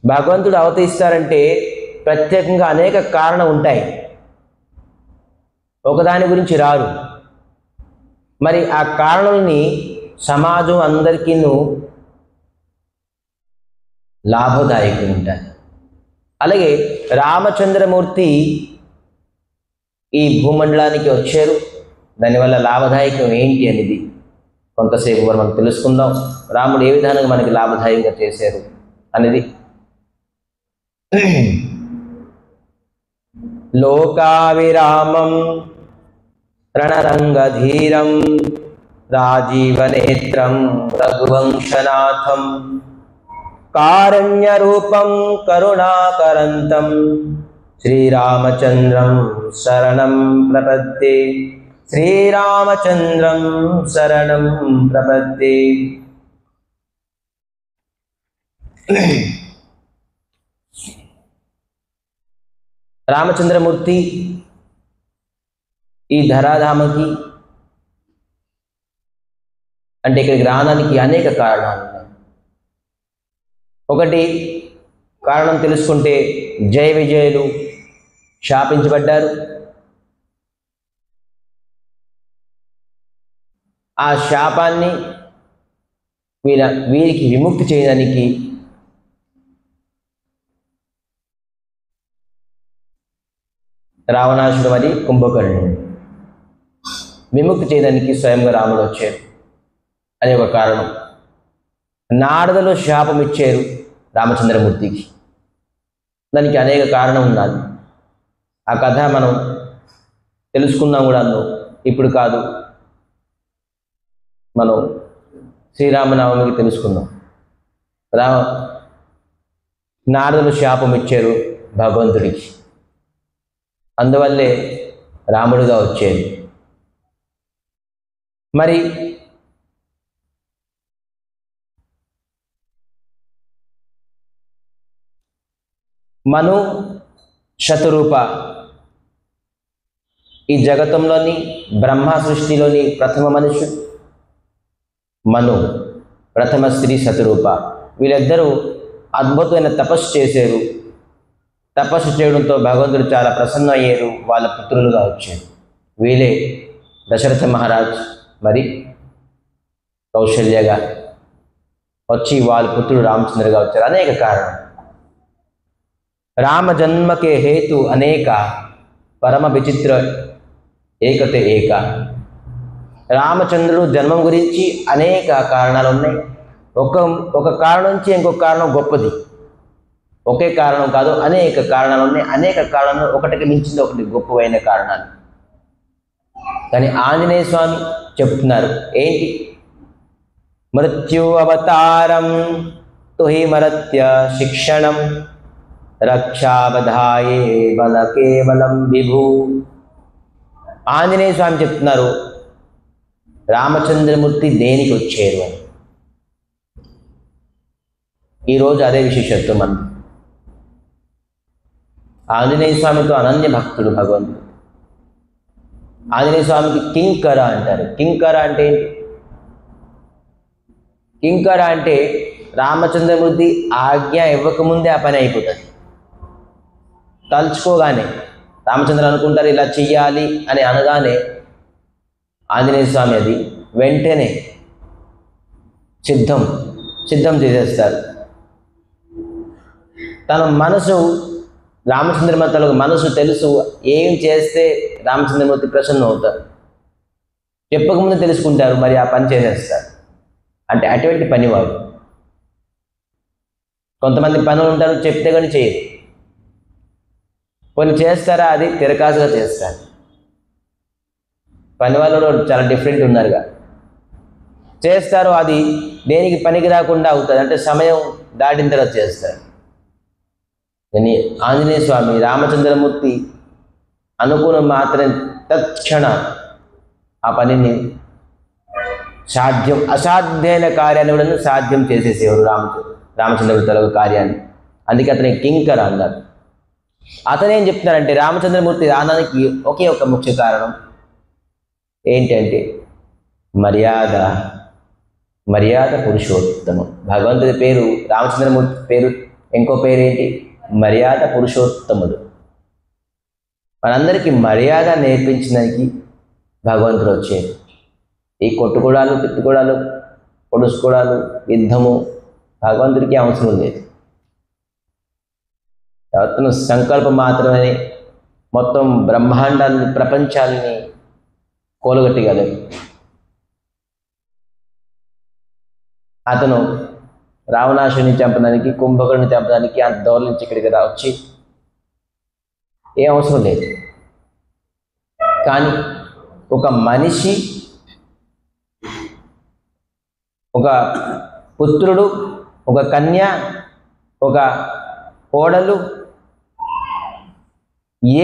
భగవంతుడు అవతరిస్తారంటే ప్రత్యేకంగా అనేక కారణం ఉంటాయి, ఒకదాని గురించి రారు. మరి ఆ కారణాలని సమాజం అందరికీ లాభదాయకం ఉంటాయి. అలాగే రామచంద్రమూర్తి ఈ భూమండలానికి వచ్చారు, దానివల్ల లాభదాయకం ఏంటి అనేది కొంతసేపు మనం తెలుసుకుందాం. రాముడు ఏ విధానంగా మనకి లాభదాయకంగా చేశారు అనేది. లోకావిరామం రణరంగధీరం రాజీవనేత్రం రఘువంశనాథం కారుణ్యరూపం కరుణాకరంతం శ్రీరామచంద్రం శరణం ప్రపద్యే. శ్రీరామచంద్రం శరణం ప్రపద్యే. రామచంద్రమూర్తి ఈ ధరాధామకి అంటే ఇక్కడికి రావడానికి అనేక కారణాలు ఉన్నాయి. ఒకటి కారణం తెలుసుకుంటే జయ విజయులు శాపించబడ్డారు. ఆ శాపాన్ని వీరికి విముక్తి చేయడానికి రావణాసుడు మరి కుంభకర్ణుడు విముక్తి చేయడానికి స్వయంగా రాముడు వచ్చారు అనే ఒక కారణం. నారదులు శాపం ఇచ్చారు రామచంద్రమూర్తికి, దానికి అనేక కారణం ఉన్నది. ఆ కథ మనం తెలుసుకుందాం కూడా, ఇప్పుడు కాదు, మనం శ్రీరామనవమికి తెలుసుకుందాం. నారదులు శాపం ఇచ్చారు భగవంతుడికి, అందువల్లే రాముడుగా వచ్చేది. మరి మను శతరూప ఈ జగతంలోని బ్రహ్మ సృష్టిలోని ప్రథమ మనుషుడు మను, ప్రథమ స్త్రీ శతరూప. వీళ్ళిద్దరూ అద్భుతమైన తపస్సు చేశారు. తపస్సు చేయడంతో భగవంతుడు చాలా ప్రసన్నం అయ్యారు, వాళ్ళ పుత్రులుగా వచ్చారు. వీళ్ళే దశరథ మహారాజ్ మరి కౌశల్యగా వచ్చి వాళ్ళ పుత్రుడు రామచంద్రుగా వచ్చారు. అనేక కారణం. రామ జన్మకే హేతు అనేక పరమ విచిత్ర ఏకతే ఏక. రామచంద్రుడు జన్మం గురించి అనేక కారణాలు ఉన్నాయి. ఒక కారణం నుంచి ఇంకొక కారణం గొప్పది. ఒకే కారణం కాదు, అనేక కారణాలు ఉన్నాయి. అనేక కారణాలు ఒకటికి మించింది ఒకటి గొప్పవైన కారణాలు. కానీ ఆంజనేయ స్వామి చెబుతున్నారు ఏంటి? మృత్యు అవతారం తుహి మరత్య శిక్షణం రక్షావధాయే బల కేవలం విభూ. ఆంజనేయ స్వామి చెప్తున్నారు రామచంద్రమూర్తి దేనికి వచ్చారు అని. ఈరోజు అదే విశేషత్వం అంది. ఆంజనేయ స్వామితో అనన్య భక్తుడు భగవంతుడు. ఆంజనేయ స్వామికి కింకర అంటారు. కింకర అంటే ఏంటి? కింకర అంటే రామచంద్రమూర్తి ఆజ్ఞ ఇవ్వకముందే ఆ పని అయిపోతుంది. తలుచుకోగానే రామచంద్ర అనుకుంటారు ఇలా చెయ్యాలి అని అనగానే ఆంజనేయ స్వామి అది వెంటనే సిద్ధం చేసేస్తారు. తన మనసు రామచంద్రమూర్తి మనసు తెలుసు, ఏం చేస్తే రామచంద్రమూర్తి ప్రసన్నం అవుతారు. చెప్పకముందు తెలుసుకుంటారు, మరి ఆ పని చేసేస్తారు. అంటే అటువంటి పనివాడు. కొంతమంది పనులు ఉంటారు చెప్తే కానీ చేయరు, కొన్ని చేస్తారా అది తిరకాసుగా చేస్తారు. పని వాళ్ళు చాలా డిఫరెంట్ ఉన్నారుగా, చేస్తారు అది దేనికి పనికి రాకుండా అవుతుంది. అంటే సమయం దాటిన తర్వాత చేస్తారు. కానీ ఆంజనేయ స్వామి రామచంద్రమూర్తి అనుకున్న మాత్రం తక్షణ ఆ పనిని అసాధ్యమైన కార్యాన్ని కూడా సాధ్యం చేసేసేవారు రామచంద్రమూర్తి కార్యాన్ని. అందుకే అతనికి కింకర అన్నారు. అతనేం చెప్తున్నారంటే రామచంద్రమూర్తి రావడానికి ఒకే ఒక ముఖ్య కారణం ఏంటంటే మర్యాద పురుషోత్తమం. భగవంతుడి పేరు రామచంద్రమూర్తి పేరు ఇంకో పేరేంటి? మర్యాద పురుషోత్తముడు. మనందరికీ మర్యాద నేర్పించడానికి భగవంతుడు వచ్చేది. ఈ కొట్టుకోవడాలు, తిట్టుకోవడాలు, పొడుచుకోవడాలు, యుద్ధము భగవంతుడికి అవసరం లేదు. అతను సంకల్పం మాత్రమే మొత్తం బ్రహ్మాండాన్ని, ప్రపంచాలని కూలగొట్టగలడు. అతను రావణాసుని చంపడానికి, కుంభకర్ణుని చంపడానికి అంత దూరం నుంచి ఇక్కడికి వచ్చి ఏ అవసరం లేదు. కానీ ఒక మనిషి, ఒక పుత్రుడు, ఒక కన్య, ఒక కోడలు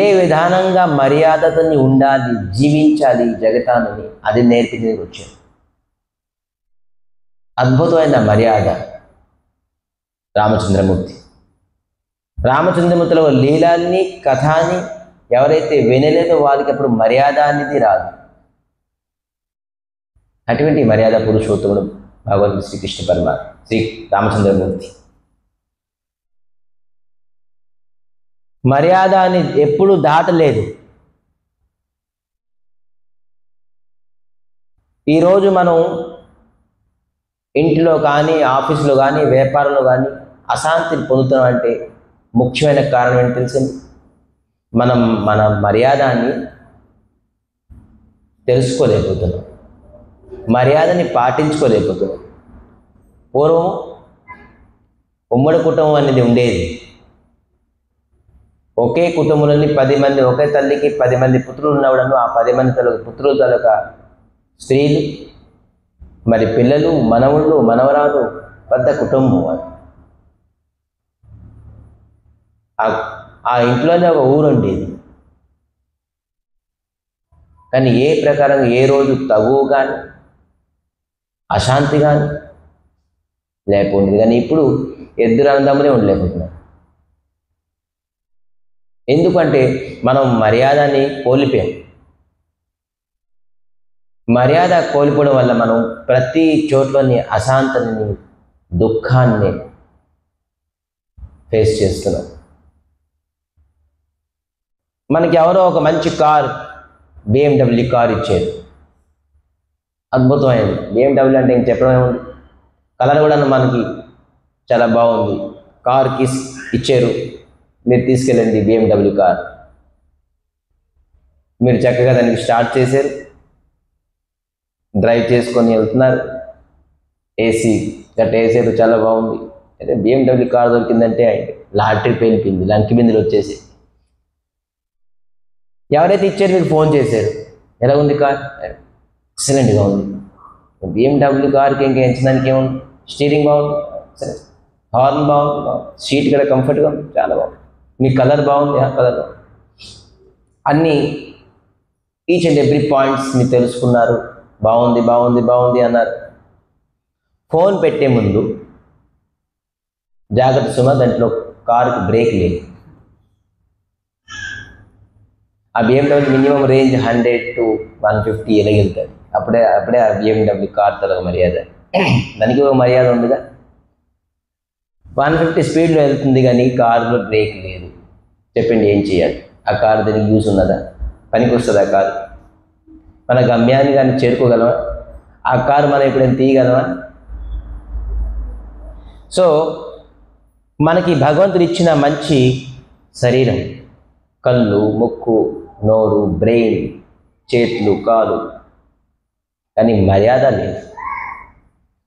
ఏ విధానంగా మర్యాదతో ఉండాలి, జీవించాలి జగతాన్ని, అది నేర్పించడానికి వచ్చాడు. అద్భుతమైన మర్యాద రామచంద్రమూర్తి. రామచంద్రమూర్తిలో లీలాల్ని, కథాని ఎవరైతే వినలేదో వాళ్ళకి అప్పుడు మర్యాద అనేది రాదు. అటువంటి మర్యాద పురుషోత్తముడు భగవంతుడు శ్రీకృష్ణ పరమాత్మ, శ్రీ రామచంద్రమూర్తి. మర్యాద అని ఎప్పుడు దాటలేదు. ఈరోజు మనం ఇంటిలో కానీ, ఆఫీసులో కానీ, వ్యాపారంలో కానీ అశాంతిని పొందుతున్నాం అంటే ముఖ్యమైన కారణం ఏంటి తెలిసింది? మనం మన మర్యాదని తెలుసుకోలేకపోతున్నాం, మర్యాదని పాటించుకోలేకపోతున్నాం. పూర్వం ఉమ్మడి కుటుంబం అనేది ఉండేది. ఒకే కుటుంబంలోని 10 మంది, ఒకే తల్లికి 10 మంది పుత్రులు ఉన్నవాడను ఆ 10 మంది పుత్రుల తాలూకా స్త్రీలు, మరి పిల్లలు, మనవుళ్ళు, మనవరాలు, పెద్ద కుటుంబం. ఆ ఇంట్లోనే ఒక ఊరు ఉండేది. కానీ ఏ ప్రకారం ఏ రోజు తగువు కానీ, అశాంతి కానీ లేకపోయింది. కానీ ఇప్పుడు ఇద్దరు అన్నదమ్ములే ఉండలేకపోతున్నారు. ఎందుకంటే మనం మర్యాదని కోల్పోయాం. మర్యాద కోల్పోవడం వల్ల మనం ప్రతి చోట్లోని అశాంతిని, దుఃఖాన్ని ఫేస్ చేస్తున్నాం. మనకి ఎవరో ఒక మంచి కార్, BMW కార్ ఇచ్చారు. అద్భుతమైనది. BMW అంటే ఇంక చెప్పడం ఏముంది, కలర్ కూడా మనకి చాలా బాగుంది. కార్కి ఇచ్చారు, మీరు తీసుకెళ్ళండి BMW కార్. మీరు చక్కగా దానికి స్టార్ట్ చేశారు, డ్రైవ్ చేసుకొని వెళ్తున్నారు, ఏసీ గట్ట వేసారు, చాలా బాగుంది. అయితే BMW కార్ దొరికిందంటే లాటరీ పేలిపోయింది, లంకి బిందులు వచ్చేసి. ఎవరైతే ఇచ్చారు మీకు ఫోన్ చేశారు, ఎలా ఉంది కార్? ఎక్సలెంట్గా ఉంది. BMW కార్కి ఇంకా ఎంచడానికి ఏముంది? స్టీరింగ్ బాగుంది, హార్న్ బాగుంది, సీట్ కూడా కంఫర్ట్గా ఉంది, చాలా బాగుంది. మీ కలర్ బాగుంది, కలర్ బాగుంది. అన్నీ ఈచ్ అండ్ ఎవ్రీ పాయింట్స్ మీరు తెలుసుకున్నారు, బాగుంది బాగుంది బాగుంది అన్నారు. ఫోన్ పెట్టే ముందు జాగ్రత్త సుమా, దాంట్లో కారుకి బ్రేక్ లేదు. ఆ BMW మినిమం రేంజ్ 100 to 150 ఎలాగెళ్తుంది. అప్పుడే ఆ BMW కార్ తలకు మర్యాద. దానికి ఒక మర్యాద ఉందిగా. 150 స్పీడ్లో వెళ్తుంది కానీ కారులో బ్రేక్ లేదు. చెప్పండి ఏం చేయాలి? ఆ కారు దానికి యూజ్ ఉన్నదా? పనికి వస్తుందా కారు? మన గమ్యాన్ని కానీ చేరుకోగలమా? ఆ కారు మనం ఎప్పుడైనా తీయగలమా? సో మనకి భగవంతుడు ఇచ్చిన మంచి శరీరం, కళ్ళు, ముక్కు, నోరు, బ్రెయిన్, చేతులు, కాలు, కానీ మర్యాద లేదు.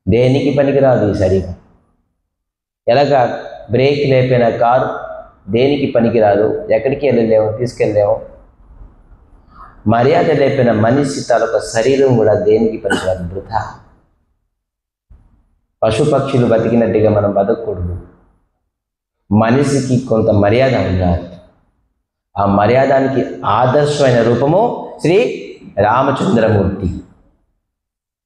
దేనికి పనికిరాదు ఈ శరీరం. ఎలాగా బ్రేక్ లేపిన కారు దేనికి పనికిరాదు, ఎక్కడికి వెళ్ళలేము, తీసుకెళ్ళలేము. మర్యాద లేపిన మనిషి తాలూకా శరీరం కూడా దేనికి పనికిరాదు, వృథా. పశుపక్షులు బతికినట్టుగా మనం బతకూడదు. మనిషికి కొంత మర్యాద ఉండాలి. ఆ మర్యాదానికి ఆదర్శమైన రూపము శ్రీ రామచంద్రమూర్తి.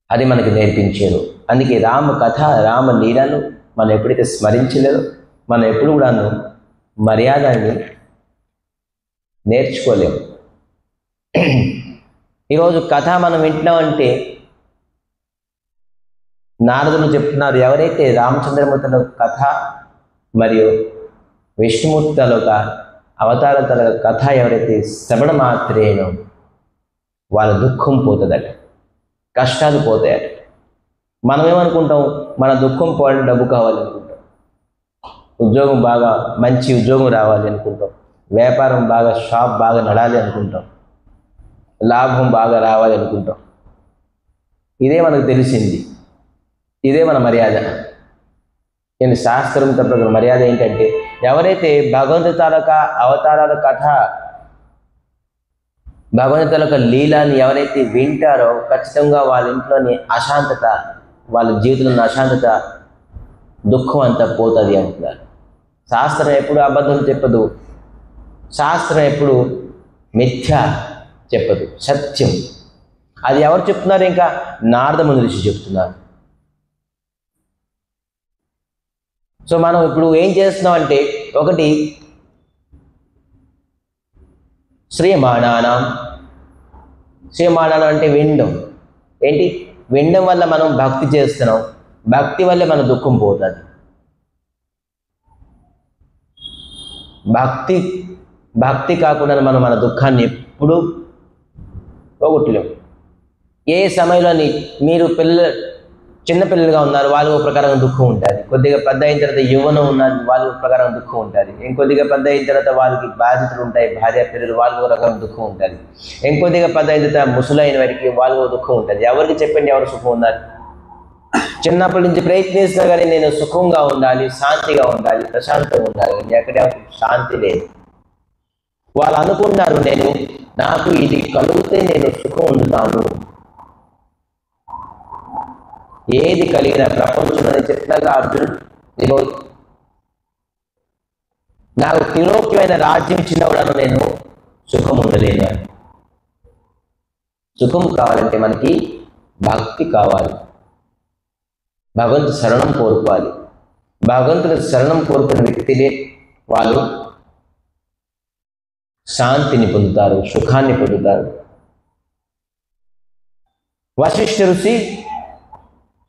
అది మనకి నేర్పించారు. అందుకే రామ కథ, రామ లీలలు మనం ఎప్పుడైతే స్మరించలేదో మనం ఎప్పుడు కూడాను మర్యాదని నేర్చుకోలేము. ఈరోజు కథ మనం వింటున్నామంటే నారదులు చెప్తున్నారు, ఎవరైతే రామచంద్రమూర్తిలో కథ మరియు విష్ణుమూర్తి తాలూకా అవతార తాలూకా కథ ఎవరైతే శ్రవణ మాత్రేనో వాళ్ళ దుఃఖం పోతుందట, కష్టాలు పోతాయట. మనం ఏమనుకుంటాం, మన దుఃఖం పోవాలంటే డబ్బు కావాలనుకుంటాం, ఉద్యోగం బాగా మంచి ఉద్యోగం రావాలి అనుకుంటాం, వ్యాపారం బాగా షాప్ బాగా నడాలి అనుకుంటాం, లాభం బాగా రావాలి అనుకుంటాం. ఇదే మనకు తెలిసింది, ఇదే మన మర్యాద. నేను శాస్త్రం తప్ప మర్యాద ఏంటంటే, ఎవరైతే భగవంతుడి తాలూకా అవతారాల కథ, భగవంతుడి తాలూకా లీలాని ఎవరైతే వింటారో ఖచ్చితంగా వాళ్ళ ఇంట్లోని అశాంతత, వాళ్ళ జీవితంలో అశాంతత, దుఃఖం అంతా పోతుంది అంటున్నారు. శాస్త్రం ఎప్పుడు అబద్ధం చెప్పదు, శాస్త్రం ఎప్పుడు మిథ్య చెప్పదు, సత్యం. అది ఎవరు చెప్తున్నారు? ఇంకా నారద ముని ఋషి చెప్తున్నారు. సో మనం ఇప్పుడు ఏం చేస్తున్నామంటే, ఒకటి శ్రీమాణానం అంటే వినడం. ఏంటి వినడం వల్ల మనం భక్తి చేస్తున్నాం, భక్తి వల్ల మన దుఃఖం పోతుంది. భక్తి కాకుండా మనం మన దుఃఖాన్ని ఎప్పుడూ పోగొట్టలేము. ఏ సమయంలోని మీరు చిన్నపిల్లలుగా ఉన్నారు, వాళ్ళు ఒక ప్రకారంగా దుఃఖం ఉంటుంది. కొద్దిగా పెద్ద అయిన తర్వాత యవ్వనం ఉన్నది, వాళ్ళు ఒక ప్రకారంగా దుఃఖం ఉంటుంది. ఇంకొద్దిగా పెద్ద అయిన తర్వాత వాళ్ళకి బాధ్యతలు ఉంటాయి, భార్య పిల్లలు, వాళ్ళకి ఒక రకమైన దుఃఖం ఉంటుంది. ఇంకొద్దిగా పెద్ద అయిన తర్వాత ముసలైన వారికి వాళ్ళకి ఒక దుఃఖం ఉంటుంది. ఎవరికి చెప్పండి ఎవరు సుఖం ఉన్నారు? చిన్నప్పటి నుంచి ప్రయత్నిస్తున్నా కానీ నేను సుఖంగా ఉండాలి, శాంతిగా ఉండాలి, ప్రశాంతంగా ఉండాలి, ఎక్కడ శాంతి లేదు. వాళ్ళు అనుకున్నారు, నాకు ఇది కలిగితే నేను సుఖం పొందుతాను. ఏది కలిగిన ప్రపంచంలో చెప్తాగా అర్జునుడు, నాకు త్రిలోక్యమైన రాజ్యం ఇచ్చినవాడను నేను సుఖం ఉండలేను. సుఖం కావాలంటే మనకి భక్తి కావాలి, భగవంతు శరణం కోరుకోవాలి. భగవంతుడు శరణం కోరుకున్న వ్యక్తిలే వాళ్ళు శాంతిని పొందుతారు, సుఖాన్ని పొందుతారు. వశిష్ఠ ఋషి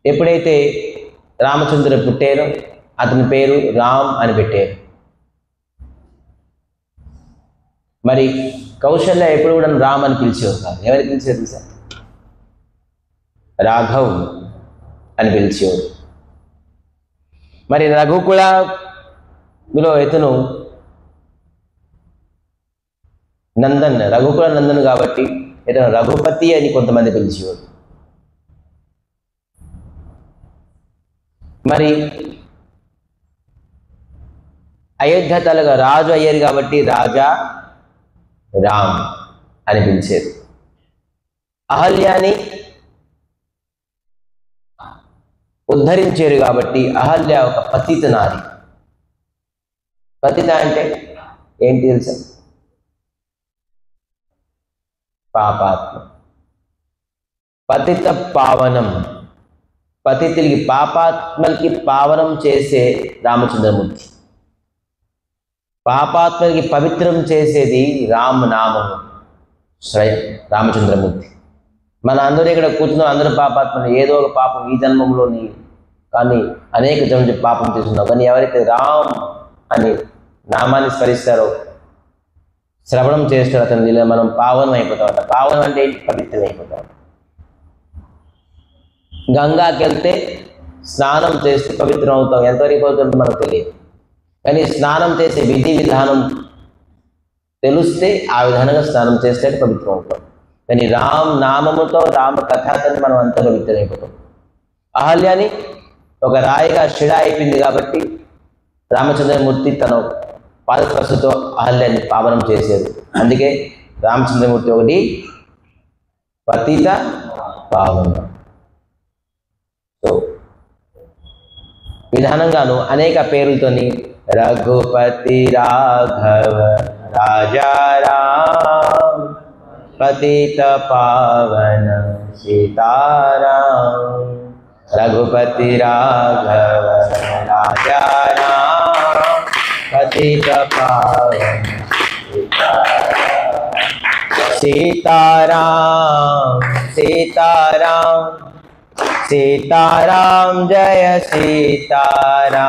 ఎప్పుడైతే రామచంద్రుడు పుట్టారో అతని పేరు రామ్ అని పెట్టారు. మరి కౌశల్య ఎప్పుడు కూడా రామ్ అని పిలిచేవారు కాదు. ఎవరు పిలిచేవారు సార్? రాఘవ్ అని పిలిచేవారు. మరి రఘుకులలో ఇతను రఘుకుల నందన్ కాబట్టి ఇతను రఘుపతి అని కొంతమంది పిలిచేవారు. మరి అయోధ్య తలగా రాజు అయ్యారు కాబట్టి రాజా రామ్ అని పిలిచారు. అహల్యాని ఉద్ధరించారు కాబట్టి అహల్య ఒక పతిత నారి. పతిత అంటే ఏంటి తెలుసా? పాపాత్మ. పతిత పావనం, పతితులకి పాపాత్మలకి పావనం చేసే రామచంద్రమూర్తి, పాపాత్మలకి పవిత్రం చేసేది రామనామము స్వయం రామచంద్రమూర్తి. మన అందరూ ఇక్కడ కూర్చున్నాం, అందరూ పాపాత్మలు, ఏదో ఒక పాపం ఈ జన్మంలోని కానీ అనేక జన్మ పాపం చేస్తున్నాం. కానీ ఎవరైతే రామ్ అని నామాన్ని స్మరిస్తారో, శ్రవణం చేస్తారో అతని మనం పావనం అయిపోతామట. పావనం అంటే పవిత్రం అయిపోతాం. గంగాకి వెళ్తే స్నానం చేస్తే పవిత్రం అవుతాం. ఎంతవరకు అవుతుందో మనకు తెలియదు, కానీ స్నానం చేసే విధి విధానం తెలిస్తే ఆ విధానంగా స్నానం చేస్తే పవిత్రం అవుతాం. కానీ రామ్ నామముతో రామ కథతో మనం అంతా పవిత్రం అయిపోతాం. అహల్యాని ఒక రాయిగా శిడ అయిపోయింది కాబట్టి రామచంద్రమూర్తి తన పాదస్పర్శతో అహల్యాన్ని పావనం చేశారు. అందుకే రామచంద్రమూర్తి ఒకటి పతిత పావన. సో విధానంగాను అనేక పేర్లతోని రఘుపతి రాఘవ రాజారాం పతిత పావన సీతారాం. రఘుపతి రాఘవ రాజారాం పతిత పావన సీతారాం. సీతారాం सीताराम जय सीताराम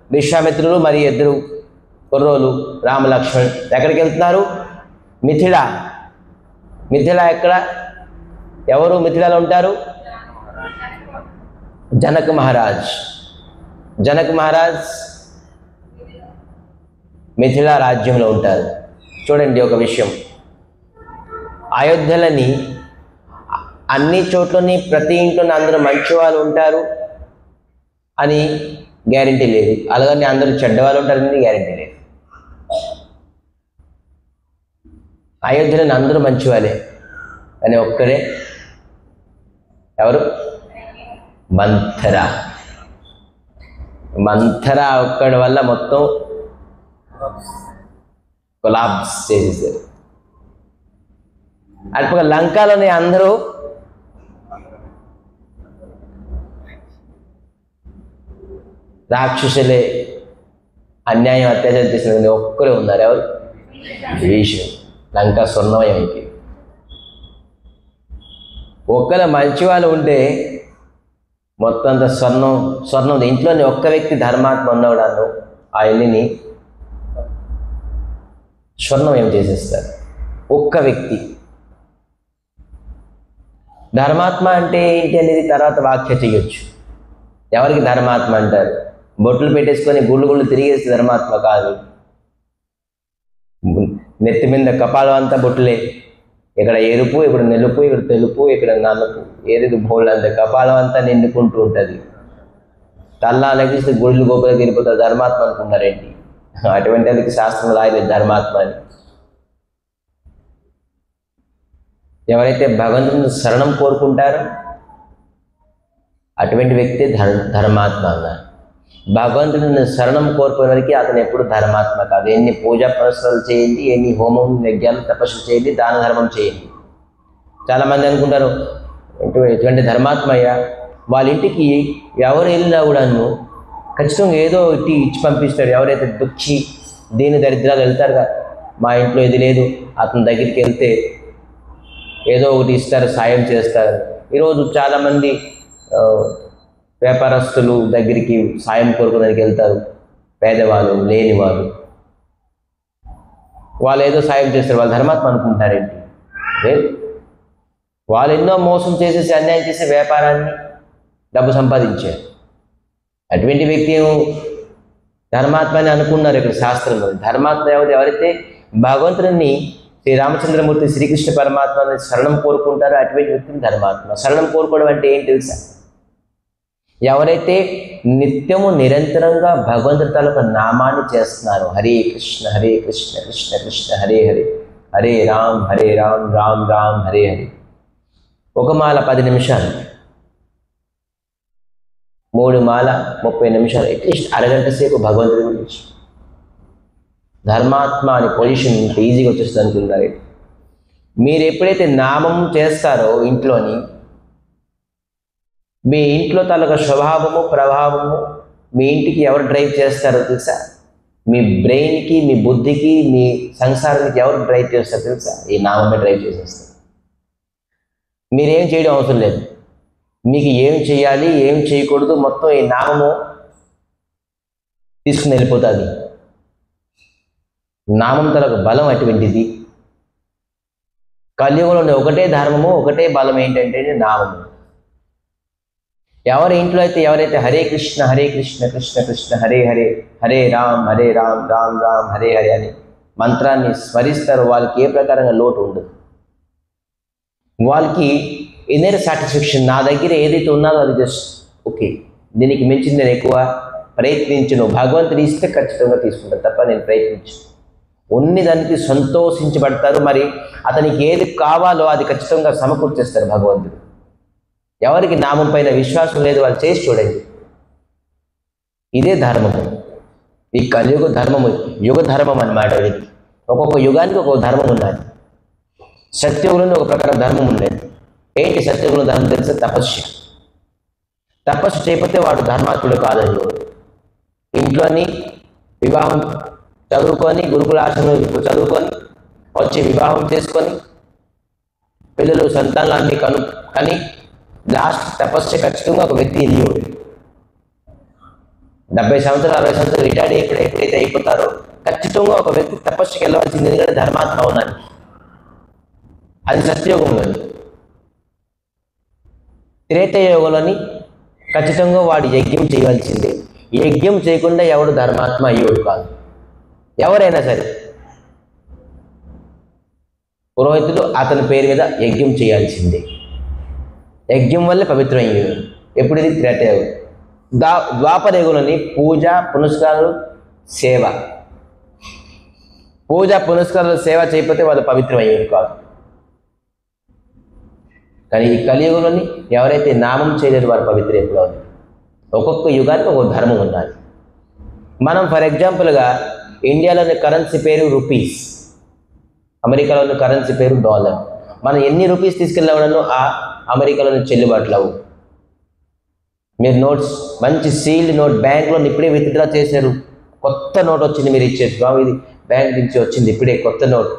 విశ్వామిత్రులు మరి ఇద్దరు కుర్రోలు రామలక్ష్మణ్ ఎక్కడికి వెళ్తున్నారు? మిథిల. మిథిల ఎక్కడ? ఎవరు మిథిలలో ఉంటారు? జనక్ మహారాజ్. జనక్ మహారాజ్ మిథిల రాజ్యంలో ఉంటారు. చూడండి ఒక విషయం, అయోధ్యలని అన్ని చోట్లని ప్రతి ఇంట్లోనే అందరూ మంచి వాళ్ళు ఉంటారు అని గ్యారంటీ లేదు, అలాగని అందరూ చెడ్డవాళ్ళు ఉంటారని గ్యారంటీ లేదు. అయోధ్యలోని అందరూ మంచి వాళ్ళే అని ఒక్కడే, ఎవరు? మంథర. మంథర ఒక్కడి వల్ల మొత్తం కొలాప్స్ చేసేసారు. అటుపక్క లంకలోని అందరూ రాక్షసులే, అన్యాయం అత్యాచారం చేసిన ఒక్కరే ఉన్నారు. ఎవరు? విభీషణుడు. లంక స్వర్ణమయం అయిపోయింది. ఒక్కరు మంచి వాళ్ళు ఉంటే మొత్తం అంత స్వర్ణం ఇంట్లోని ఒక్క వ్యక్తి ధర్మాత్మ ఉన్నవాడు ఆ ఇల్లుని స్వర్ణమయం చేసేస్తారు. ఒక్క వ్యక్తి. ధర్మాత్మ అంటే ఏంటి అనేది తర్వాత వ్యాఖ్య చేయొచ్చు. ఎవరికి ధర్మాత్మ అంటారు? బొట్లు పెట్టేసుకొని గుళ్ళు తిరిగేసి ధర్మాత్మ కాదు. నెత్తి మీద కపాలం అంతా బొట్టులే, ఇక్కడ ఎరుపు, ఇక్కడ నలుపు, ఇక్కడ తెలుపు, ఇక్కడ నలుపు, ఏది బోళ్ళు అంత కపాలం అంతా నిండుకుంటూ ఉంటుంది. తల్లా లెగిస్తే గుళ్ళు గోపులకు వెళ్ళిపోతారు. ధర్మాత్మ అనుకున్నారేంటి? అటువంటి వాళ్ళకి శాస్త్రం రాయలేదు ధర్మాత్మ అని. ఎవరైతే భగవంతుని శరణం కోరుకుంటారో అటువంటి వ్యక్తి ధర్మాత్మ అన్నారు. భగవంతుడిని శరణం కోరుకునే వారికి అతను ఎప్పుడు ధర్మాత్మ కాదు. ఎన్ని పూజా పురస్కారాలు చేయండి, ఎన్ని హోమం యజ్ఞాలు తపస్సు చేయండి, దాన ధర్మం చేయండి. చాలామంది అనుకుంటారు ఎటువంటి ధర్మాత్మయ్య, వాళ్ళ ఇంటికి ఎవరు వెళ్ళినా కూడాను ఖచ్చితంగా ఏదో ఒకటి ఇచ్చి పంపిస్తాడు. ఎవరైతే దుఃఖి దీని దరిద్రాలు వెళ్తారుగా, మా ఇంట్లో ఇది లేదు, అతని దగ్గరికి వెళ్తే ఏదో ఒకటి ఇస్తారు, సాయం చేస్తారు. ఈరోజు చాలామంది వ్యాపారస్తులు దగ్గరికి సాయం కోరుకోవడానికి వెళ్తారు. పేదవాళ్ళు, లేని వాళ్ళు ఏదో సాయం చేస్తారు. వాళ్ళు ధర్మాత్మ అనుకుంటారేంటి? వాళ్ళు ఎన్నో మోసం చేసేసి అన్యాయం చేసే వ్యాపారాన్ని డబ్బు సంపాదించారు. అటువంటి వ్యక్తి ధర్మాత్మ అని అనుకున్నారు ఇక్కడ శాస్త్రంలో. ధర్మాత్మ ఎవరైతే భగవంతుడిని శ్రీరామచంద్రమూర్తి శ్రీకృష్ణ పరమాత్మని శరణం కోరుకుంటారో అటువంటి వ్యక్తిని ధర్మాత్మ. శరణం కోరుకోవడం అంటే ఏంటి తెలుసా? ఎవరైతే నిత్యము నిరంతరంగా భగవంతుడి తాలూకా నామాన్ని చేస్తున్నారు, హరే కృష్ణ కృష్ణ కృష్ణ హరే హరే, హరే రామ్ రామ్ రామ్ హరే హరే, ఒక మాల 10 నిమిషాలు, 3 మాల 30 నిమిషాలు, అట్లీస్ట్ అరగంట సేపు భగవంతుడి గురించి. ధర్మాత్మ అనే పొజిషన్ ఇంత ఈజీగా వచ్చేస్తుంది అనుకున్నారు. మీరు ఎప్పుడైతే నామం చేస్తారో ఇంట్లోని, మీ ఇంట్లో తాలూకా స్వభావము ప్రభావము మీ ఇంటికి ఎవరు డ్రైవ్ చేస్తారో తెలుసా? మీ బ్రెయిన్కి, మీ బుద్ధికి, మీ సంసారానికి ఎవరు డ్రైవ్ చేస్తారో తెలుసా? ఈ నామమే డ్రైవ్ చేసేస్తారు. మీరేం చేయడం అవసరం లేదు. మీకు ఏం చేయాలి, ఏం చేయకూడదు మొత్తం ఈ నామము తీసుకుని వెళ్ళిపోతుంది. నామం తలకు బలం అటువంటిది. కలియుగంలో ఒకటే ధర్మము, ఒకటే బలం ఏంటంటే నామము. ఎవరైతే హరే కృష్ణ కృష్ణ కృష్ణ హరే హరే, హరే రామ్ రామ్ రామ్ హరే హరే అని మంత్రాన్ని స్మరిస్తారో వాళ్ళకి ఏ ప్రకారంగా లోటు ఉండదు. వాళ్ళకి ఇన్నర్ సాటిస్ఫాక్షన్, నా దగ్గర ఏదైతే ఉన్నదో అది జస్ట్ ఓకే, దీనికి మించింది నేను ఎక్కువ ప్రయత్నించను, భగవంతుడు ఇస్తే ఖచ్చితంగా తీసుకుంటాను తప్ప నేను ప్రయత్నించను. ఉన్ని దానికి సంతోషించబడతారు. మరి అతనికి ఏది కావాలో అది ఖచ్చితంగా సమకూర్చేస్తారు భగవంతుడు. ఎవరికి నామం పైన విశ్వాసం లేదు వాళ్ళు చేసి చూడండి. ఇదే ధర్మము, ఈ కలియుగ ధర్మము, యుగ ధర్మం అన్నమాట. ఇది ఒక్కొక్క యుగానికి ఒక్కొక్క ధర్మం ఉన్నది. సత్యయుగంలో ఒక ప్రకారం ధర్మం ఉండేది. ఏంటి సత్యయుగంలో ధర్మం తెలిసే? తపస్సు చేయకపోతే వాడు ధర్మాత్ముడు కాదని. ఇంట్లోని వివాహం చదువుకొని, గురుకుల ఆశ్రమం చదువుకొని వచ్చి వివాహం చేసుకొని పిల్లలు సంతానాన్ని కానీ లాస్ట్ తపస్సు ఖచ్చితంగా ఒక వ్యక్తి ఎదిగోడు. 70 సంవత్సరాలు 60 సంవత్సరాలు రిటైర్డ్ ఎప్పుడైతే అయిపోతారో ఖచ్చితంగా ఒక వ్యక్తి తపస్సుకి వెళ్ళవలసింది, ఎందుకంటే ధర్మాత్మ అవునాన్ని. అది సత్యయోగంలోని. త్రేతయోగంలోని ఖచ్చితంగా వాడు యజ్ఞం చేయవలసిందే. యజ్ఞం చేయకుండా ఎవడు ధర్మాత్మ అయ్యేవాడు కాదు. ఎవరైనా సరే పురోహితుడు అతని పేరు మీద యజ్ఞం చేయాల్సిందే. యజ్ఞం వల్లే పవిత్రమయ్యేవాడు. ఎప్పుడు ఇది త్రేతయోగం. ద్వాపరయుగంలోని పూజ పునస్కారాలు సేవ. పూజ పునస్కారాలు సేవ చేయకపోతే వాళ్ళు పవిత్రమయ్యేవారు కాదు. కానీ ఈ కలియుగంలోని ఎవరైతే నామం చేయలేరు వారు పవిత్ర ఎప్పుడు అవుతారు. ఒక్కొక్క యుగానికి ఒక్కొక్క ధర్మం ఉండాలి. మనం ఫర్ ఎగ్జాంపుల్గా ఇండియాలోని కరెన్సీ పేరు రూపీస్, అమెరికాలోని కరెన్సీ పేరు డాలర్. మనం ఎన్ని రూపీస్ తీసుకెళ్ళవడనో ఆ అమెరికాలోని చెల్లుబాట్లు అవు. మీరు నోట్స్ మంచి సీల్డ్ నోట్ బ్యాంక్లో ఇప్పుడే విత్డ్రా చేశారు, కొత్త నోట్ వచ్చింది, మీరు ఇచ్చేది బాబు ఇది బ్యాంక్ నుంచి వచ్చింది ఇప్పుడే కొత్త నోట్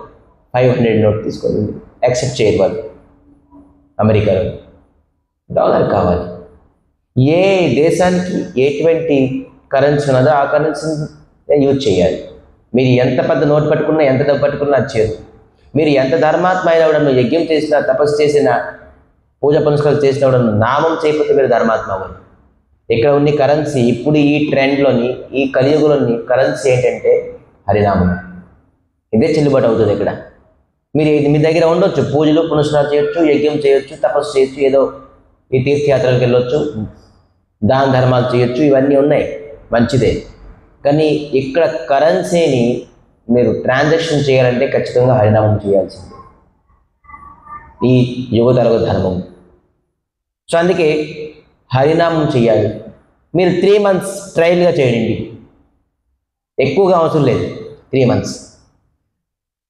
500 నోట్ తీసుకోండి, యాక్సెప్ట్ చేయరు వాళ్ళు. అమెరికాలో డాలర్ కావాలి. ఏ దేశానికి ఎటువంటి కరెన్సీ ఉన్నదో ఆ కరెన్సీని యూజ్ చేయాలి. మీరు ఎంత పెద్ద నోట్ పట్టుకున్నా ఎంత డబ్బు పట్టుకున్నా అది చేయరు. మీరు ఎంత ధర్మాత్మ అయినవాడను, యజ్ఞం చేసినా తపస్సు చేసినా పూజ పునస్కారాలు చేసినవాడను నామం చేయకపోతే మీరు ధర్మాత్మ అవ్వరు. ఇక్కడ ఉన్న కరెన్సీ ఇప్పుడు ఈ ట్రెండ్లోని ఈ కలియుగంలోని కరెన్సీ ఏంటంటే హరినామం. ఇదే చెల్లుబాటు అవుతుంది. ఇక్కడ మీరు మీ దగ్గర ఉండొచ్చు, పూజలు పునస్కారాలు చేయొచ్చు, యజ్ఞం చేయొచ్చు, తపస్సు చేయొచ్చు, ఏదో ఈ తీర్థయాత్రలకు వెళ్ళొచ్చు, దాన ధర్మాలు చేయొచ్చు, ఇవన్నీ ఉన్నాయి, మంచిదే. కానీ ఇక్కడ కరెన్సీని మీరు ట్రాన్సాక్షన్ చేయాలంటే ఖచ్చితంగా హరినామం చేయాల్సిందే, ఈ యుగతరగ ధర్మం. సో అందుకే హరినామం చేయాలి. మీరు 3 months ట్రయల్గా చేయండి, ఎక్కువగా అవసరం లేదు. 3 months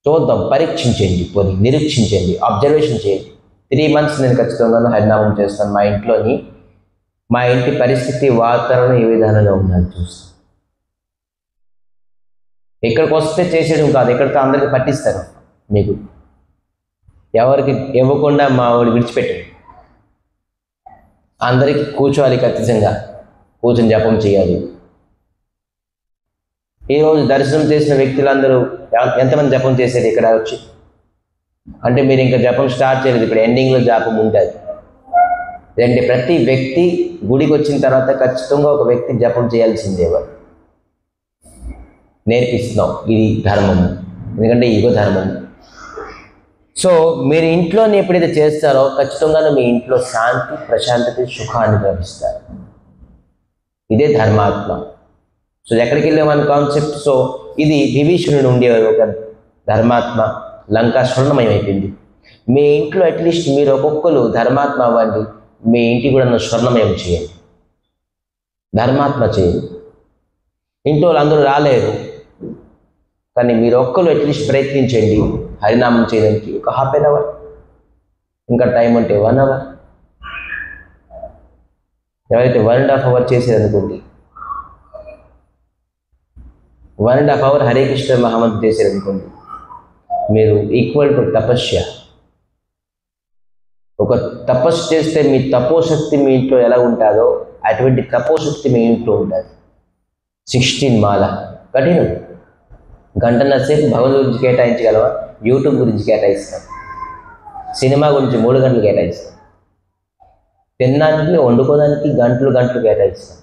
చూద్దాం, పరీక్షించండి, పోనీ నిరీక్షించండి, అబ్జర్వేషన్ చేయండి. 3 months నేను ఖచ్చితంగా హరినామం చేస్తాను. మా ఇంట్లోని మా ఇంటి పరిస్థితి వాతావరణం ఏ విధానంగా ఉన్నది చూస్తాను. ఇక్కడికి వస్తే చేసేయడం కాదు, ఇక్కడితో అందరికీ పట్టిస్తారు. మీకు ఎవరికి ఇవ్వకుండా మా వాడు విడిచిపెట్టాడు. అందరికీ కూర్చోవాలి, ఖచ్చితంగా కూర్చొని జపం చేయాలి. ఈరోజు దర్శనం చేసిన వ్యక్తులందరూ ఎంతమంది జపం చేసేది ఇక్కడ వచ్చి? అంటే మీరు ఇంకా జపం స్టార్ట్ చేయలేదు, ఇప్పుడు ఎండింగ్లో జపం ఉంటుంది. అంటే ప్రతి వ్యక్తి గుడికి వచ్చిన తర్వాత ఖచ్చితంగా ఒక వ్యక్తి జపం చేయాల్సిందే. నేర్పిస్తున్నాం, ఇది ధర్మం, ఎందుకంటే యుగ ధర్మం. సో మీరు ఇంట్లోనే ఎప్పుడైతే చేస్తారో ఖచ్చితంగా మీ ఇంట్లో శాంతి, ప్రశాంతత, సుఖాన్ని లభిస్తారు. ఇదే ధర్మాత్మ. సో ఎక్కడికి వెళ్ళామని కాన్సెప్ట్. సో ఇది విభీషణుడు ఉండేవారు ఒక ధర్మాత్మ, లంకా స్వర్ణమయం అయిపోయింది. మీ ఇంట్లో అట్లీస్ట్ మీరు ఒక్కొక్కరు ధర్మాత్మ అవ్వండి, మీ ఇంటికి కూడా స్వర్ణమయం చేయండి, ధర్మాత్మ చేయండి. ఇంట్లో అందరూ రాలేరు, కానీ మీరు ఒక్కరు అట్లీస్ట్ ప్రయత్నించండి హరినామం చేయడానికి. ఒక 1/2 hour, ఇంకా టైం అంటే 1 hour. ఎవరైతే 1.5 hour చేసేదనుకోండి, 1.5 hour హరే కృష్ణ మహామంత్రం చేశారనుకోండి, మీరు ఈక్వల్ టు తపస్య. ఒక తపస్సు చేస్తే మీ తపోశక్తి మీ ఇంట్లో ఎలా ఉంటుందో అటువంటి తపోశక్తి మీ ఇంట్లో ఉంటుంది. 16 మాల కఠినం. గంటన్నర సేపు భగవద్ గురించి కేటాయించగలవా? యూట్యూబ్ గురించి కేటాయిస్తాం, సినిమా గురించి 3 గంటలు కేటాయిస్తాం, తినడానికి వండుకోవడానికి గంటలు కేటాయిస్తాం,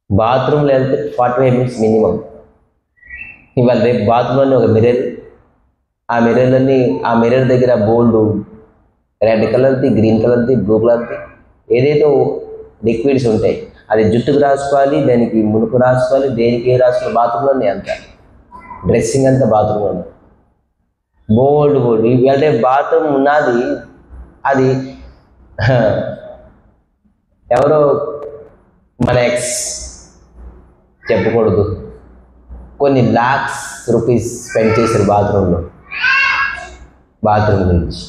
బాత్రూమ్లో వెళ్తే 45 minutes మినిమం. ఇవాళ రేపు బాత్రూంలోనే ఒక మిర్రర్, ఆ మిర్రర్ దగ్గర బోల్డ్ రెడ్ కలర్ది, గ్రీన్ కలర్ది, బ్లూ కలర్ది ఏదేదో లిక్విడ్స్ ఉంటాయి. అది జుట్టుకు రాసుకోవాలి, దానికి మునుకు రాసుకోవాలి, దేనికి రాసుకోవాలి. బాత్రూంలోనే అంత డ్రెస్సింగ్ అంతా బాత్రూంలోనే బోల్డ్. ఇవాళ బాత్రూమ్ ఉన్నది, అది ఎవరో మన ఎక్స్ చెప్పకూడదు, కొన్ని lakhs rupees స్పెండ్ చేశారు బాత్రూమ్ గురించి.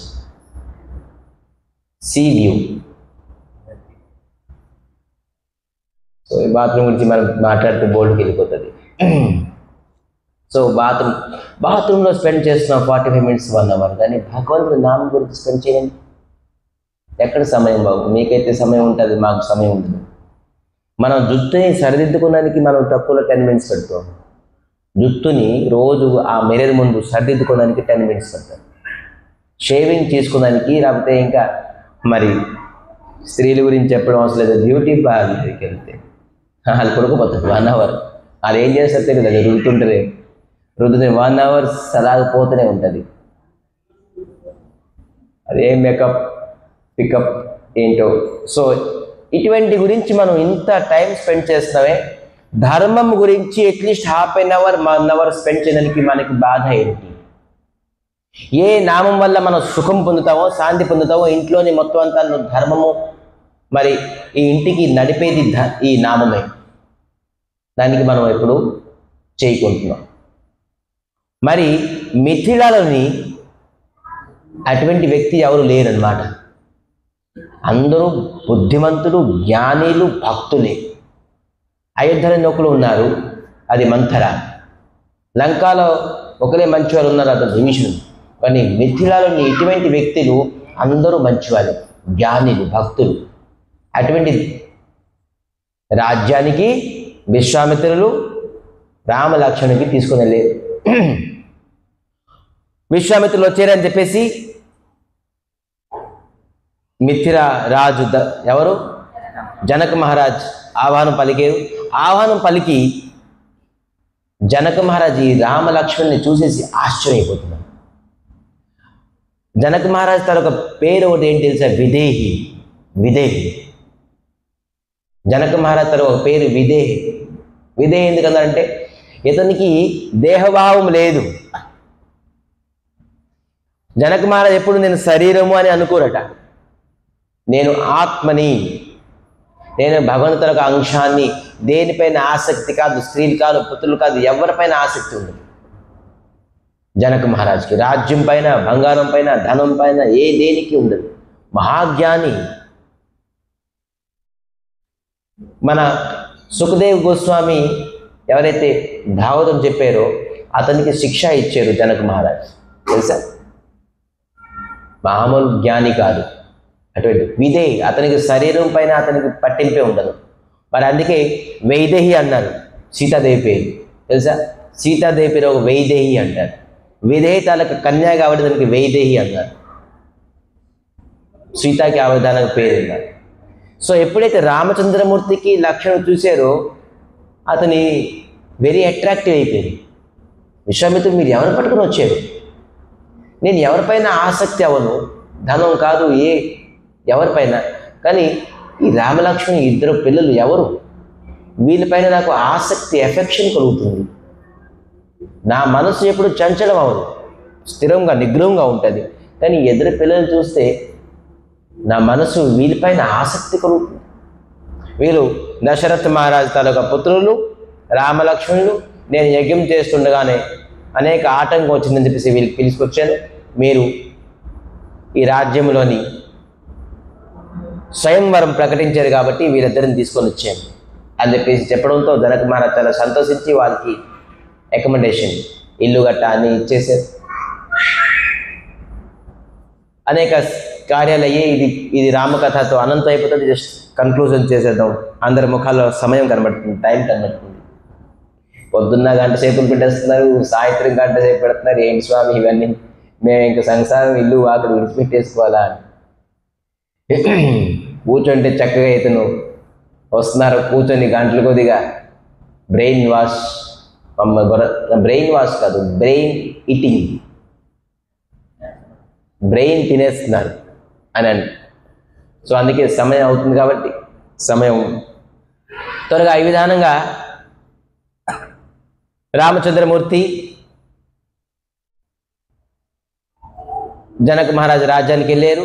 See view. సో ఈ బాత్రూమ్ గురించి మనం మాట్లాడితే బోల్డ్కి వెళ్ళిపోతుంది. సో బాత్రూంలో స్పెండ్ చేస్తున్నాం 45 minutes 1 hour, కానీ భగవంతుడి నామం గురించి స్పెండ్ చేయండి. ఎక్కడ సమయం బాబు? మీకైతే సమయం ఉంటుంది, మాకు సమయం ఉంటుంది. మనం జుట్టుని సరిదిద్దుకోవడానికి మనం తక్కువలో 10 మినిట్స్ పెడతాం. జుట్టుని రోజు ఆ మిర్రర్ ముందు సరిదిద్దుకోవడానికి 10 మినిట్స్ పెడతాం. షేవింగ్ చేసుకోవడానికి, లేకపోతే ఇంకా మరి స్త్రీల గురించి చెప్పడం అవసరం లేదు, బ్యూటీ పార్లర్కి వెళ్తే వాళ్ళు కొడుకుపోతారు 1 అవర్. వాళ్ళు ఏం చేస్తారు తెలియదు, అది రుద్దుతుంటారే 1 అవర్ సలాగిపోతూనే ఉంటుంది. అదే మేకప్ పికప్ ఏంటో. సో ఇటువంటి గురించి మనం ఇంత టైం స్పెండ్ చేస్తున్నామే, ధర్మం గురించి అట్లీస్ట్ ½ అవర్ 1 అవర్ స్పెండ్ చేయడానికి మనకి బాధ ఏంటి? ఏ నామం వల్ల మనం సుఖం పొందుతామో, శాంతి పొందుతామో, ఇంట్లోని మొత్తం అంతా ధర్మము, మరి ఈ ఇంటికి నడిపేది ఈ నామమే. దానికి మనం ఎప్పుడు చేయకుంటున్నాం. మరి మిథిలాలోని అటువంటి వ్యక్తి ఎవరు లేరన్నమాట. అందరూ బుద్ధిమంతులు, జ్ఞానీలు, భక్తులే. అయోధ్యలో ఒకరు ఉన్నారు, అది మంథర. లంకాలో ఒకరే మంచివారు ఉన్నారు, అది విభీషణుడు. కానీ మిథిలాలోని ఇటువంటి వ్యక్తులు అందరూ మంచివారు, జ్ఞానీలు, భక్తులు. అటువంటి రాజ్యానికి విశ్వామిత్రులు రామలక్ష్మణునికి తీసుకుని వెళ్ళారు. విశ్వామిత్రులు వచ్చారని చెప్పేసి మిథిల రాజు ఎవరు జనక మహారాజ్ ఆహ్వానం పలికారు. ఆహ్వానం పలికి జనక మహారాజ్ ఈ రామలక్ష్మణ్ని చూసేసి ఆశ్చర్యపోతున్నారు. జనక మహారాజ్ తన ఒక పేరు ఒకటి ఏంటి తెలుసా? విదేహి. విదేహి. జనక మహారాజ్ తన ఒక పేరు విదేహి. విదేహి ఎందుకంటే ఇతనికి దేహభావం లేదు. జనక మహారాజ్ ఎప్పుడు నేను శరీరము అని అనుకోరట. నేను ఆత్మని, నేను భగవంతుల యొక్క అంశాన్ని. దేనిపైన ఆసక్తి కాదు, స్త్రీలు కాదు, పుత్రులు కాదు, ఎవరిపైన ఆసక్తి ఉండదు జనక మహారాజ్కి. రాజ్యం పైన, బంగారం పైన, ధనం పైన దేనికి ఉండదు. మహాజ్ఞాని. మన సుఖదేవ్ గోస్వామి ఎవరైతే భాగవతం చెప్పారో అతనికి శిక్ష ఇచ్చారు జనక మహారాజ్, తెలుసా? మామూలు జ్ఞాని కాదు, అటువంటి విదేహి. అతనికి శరీరం పైన అతనికి పట్టింపే ఉండదు. మరి అందుకే వైదేహి అన్నారు సీతాదేవి పేరు, తెలుసా? సీతాదేవి పేరు ఒక వైదేహి అంటారు. విదేహి తాలూకు కన్యా కాబట్టి దానికి వైదేహి అన్నారు. సీతాకి అవధానానికి పేరు ఉన్నారు. సో ఎప్పుడైతే రామచంద్రమూర్తికి లక్ష్మణుడు చూశారో అతని వెరీ అట్రాక్టివ్ అయిపోయింది. విశ్వామిత్రుడు మీరు ఎవరు పట్టుకుని వచ్చారు? నేను ఎవరిపైన ఆసక్తి అవను, ధనం కాదు, ఎవరిపైన. కానీ ఈ రామలక్ష్మణి 2 పిల్లలు ఎవరు? వీళ్ళపైన నాకు ఆసక్తి, ఎఫెక్షన్ కలుగుతుంది. నా మనసు ఎప్పుడు చంచలం అవ్వదు, స్థిరంగా నిగ్రహంగా ఉంటుంది. కానీ 2 పిల్లలు చూస్తే నా మనసు వీళ్ళపైన ఆసక్తి కలుగుతుంది. వీళ్ళు దశరథ మహారాజు తాలూకా పుత్రులు, రామలక్ష్మణులు. నేను యజ్ఞం చేస్తుండగానే అనేక ఆటంకం వచ్చిందని చెప్పేసి వీళ్ళకి పిలుచుకొచ్చాను. మీరు ఈ రాజ్యంలోని స్వయంవరం ప్రకటించారు కాబట్టి వీరిద్దరిని తీసుకొని వచ్చాను అని చెప్పేసి చెప్పడంతో జనక మహారాజ్ చాలా సంతోషించి వాళ్ళకి అకామిడేషన్, ఇల్లు గట్ట అని ఇచ్చేసారు. అనేక కార్యాలు అయ్యి ఇది రామకథతో అనంతం అయిపోతుంది. జస్ట్ కన్క్లూజన్ చేసేద్దాం. అందరి ముఖాల్లో సమయం కనబడుతుంది, టైం కనబడుతుంది. పొద్దున్న 1 గంట సేపు పెట్టేస్తున్నారు, సాయంత్రం 1 గంట సేపు పెడుతున్నారు. ఏంటి స్వామి ఇవన్నీ? మేము ఇంకా సంసారం, ఇల్లు అక్కడ విడిచిపెట్టేసుకోవాలా అని కూర్చుంటే చక్కగా ఇతను వస్తున్నారు. కూర్చొని గంటలు కొద్దిగా బ్రెయిన్ వాష్ కాదు, బ్రెయిన్ ఈటింగ్, బ్రెయిన్ తినేస్తున్నారు అని. సో అందుకే సమయం అవుతుంది కాబట్టి సమయం త్వరగా ఈ విధానంగా రామచంద్రమూర్తి జనక మహారాజు రాజ్యానికి వెళ్ళారు.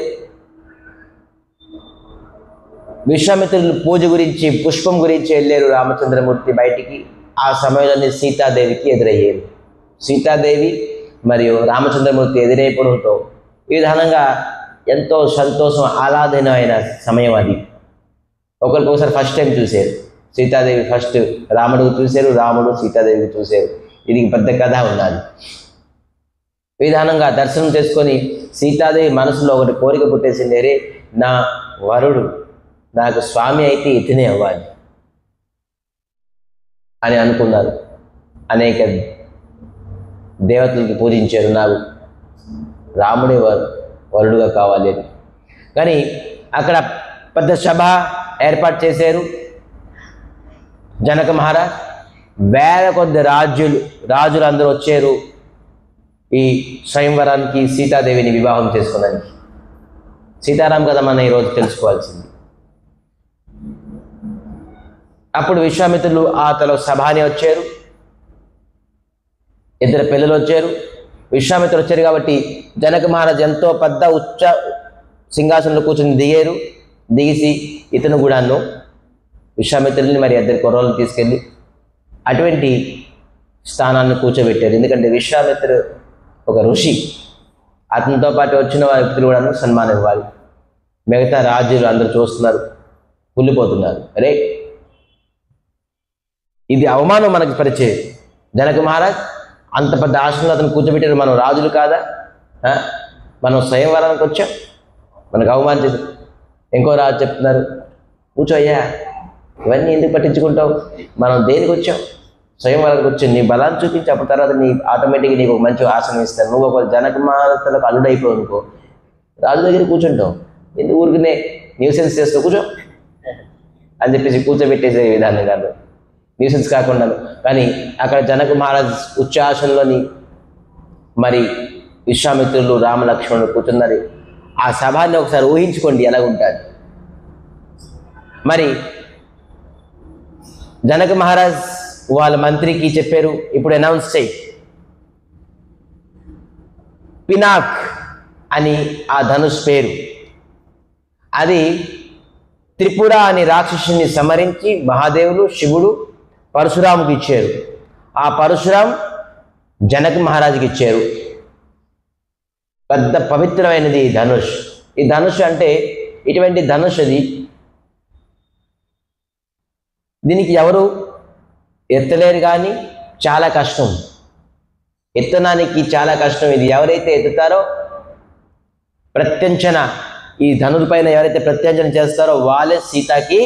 విశ్వామిత్రులు పూజ గురించి, పుష్పం గురించి వెళ్ళారు రామచంద్రమూర్తి బయటికి. ఆ సమయంలోనే సీతాదేవికి ఎదురయ్యారు. సీతాదేవి మరియు రామచంద్రమూర్తి ఎదురైపోవడంతో ఈ విధానంగా ఎంతో సంతోషం, ఆహ్లాదమైన సమయం అది. ఒకరికొకసారి ఫస్ట్ టైం చూశారు. సీతాదేవి ఫస్ట్ రాముడికి చూశారు, రాముడు సీతాదేవికి చూశారు. ఇది పెద్ద కథ ఉన్నది. ఈ విధానంగా దర్శనం చేసుకొని సీతాదేవి మనసులో ఒకటి కోరిక పుట్టేసింది, రే నా వరుడు నాకు స్వామి అయితే ఇతనే అవ్వాలి. అని అనుకున్నారు. అనేక దేవతలకి పూజించారు, నాకు రాముడే వరుడుగా కావాలి అని. కానీ అక్కడ పెద్ద సభ ఏర్పాటు చేశారు జనక మహారాజ్. వేల కొద్ది రాజులు అందరూ వచ్చారు ఈ స్వయంవరానికి సీతాదేవిని వివాహం చేసుకోవడానికి. సీతారాం కదా మనం ఈరోజు తెలుసుకోవాల్సింది. అప్పుడు విశ్వామిత్రులు అతను సభాని వచ్చారు, ఇద్దరు పిల్లలు వచ్చారు. విశ్వామిత్రులు వచ్చారు కాబట్టి జనక మహారాజ్ ఎంతో పెద్ద ఉచ్చ సింహాసనంలో కూర్చొని దిగేసి ఇతను కూడాను విశ్వామిత్రుల్ని మరి ఇద్దరు కుర్రోళ్ళని తీసుకెళ్ళి అటువంటి స్థానాన్ని కూర్చోబెట్టారు. ఎందుకంటే విశ్వామిత్రుడు ఒక ఋషి, అతనితో పాటు వచ్చిన వ్యక్తులు కూడా సన్మానం ఇవ్వాలి. మిగతా రాజులు అందరూ చూస్తున్నారు, కుళ్ళిపోతున్నారు. అరే ఇది అవమానం మనకి పరిచయం. జనక మహారాజ్ అంత పెద్ద ఆశ్రమంలో అతను కూర్చోబెట్టారు, మనం రాజులు కాదా, మనం స్వయంవరానికి వచ్చాం, మనకు అవమానం చేసి. ఇంకో రాజు చెప్తున్నారు, కూర్చోయ్యా, ఇవన్నీ ఎందుకు పట్టించుకుంటావు, మనం దేనికి వచ్చాం, స్వయంవరానికి వచ్చాం, నీ బలాన్ని చూపించి అప్పుడు తర్వాత నీ ఆటోమేటిక్గా నీకు ఒక మంచి ఆసనం ఇస్తాను. నువ్వు ఒక జనక మహారాజులకు అల్లుడైపోవు అనుకో, రాజు దగ్గర కూర్చుంటావు, ఎందుకు ఊరికనే న్యూసెన్స్ చేస్తూ కూర్చో అని చెప్పేసి కూర్చోబెట్టేసే విధానం కాదు, న్యూసెన్స్ కాకుండా. కానీ అక్కడ జనక మహారాజ్ ఉచ్చాసనలోని మరి విశ్వామిత్రులు రామలక్ష్మణులు కూర్చున్నారు. ఆ సభాన్ని ఒకసారి ఊహించుకోండి ఎలా ఉంటుంది. మరి జనక మహారాజ్ వాళ్ళ మంత్రికి చెప్పారు, ఇప్పుడు అనౌన్స్ చేయి, పినాక్ అని ఆ ధనుష్ పేరు. అది త్రిపుర అని రాక్షసుని సంహరించి మహాదేవులు శివుడు పరశురాముకి ఇచ్చారు. ఆ పరశురాం జనక మహారాజుకి ఇచ్చారు. పెద్ద పవిత్రమైనది ఈ ధనుష్. ఈ ధనుష్ అంటే ఇటువంటి ధనుష్ అది, దీనికి ఎవరు ఎత్తలేరు, కానీ చాలా కష్టం, ఎత్తడానికి చాలా కష్టం. ఇది ఎవరైతే ఎత్తుతారో ప్రత్యంచన, ఈ ధనుడి పైన ఎవరైతే ప్రత్యంచన చేస్తారో వాళ్ళే సీతకి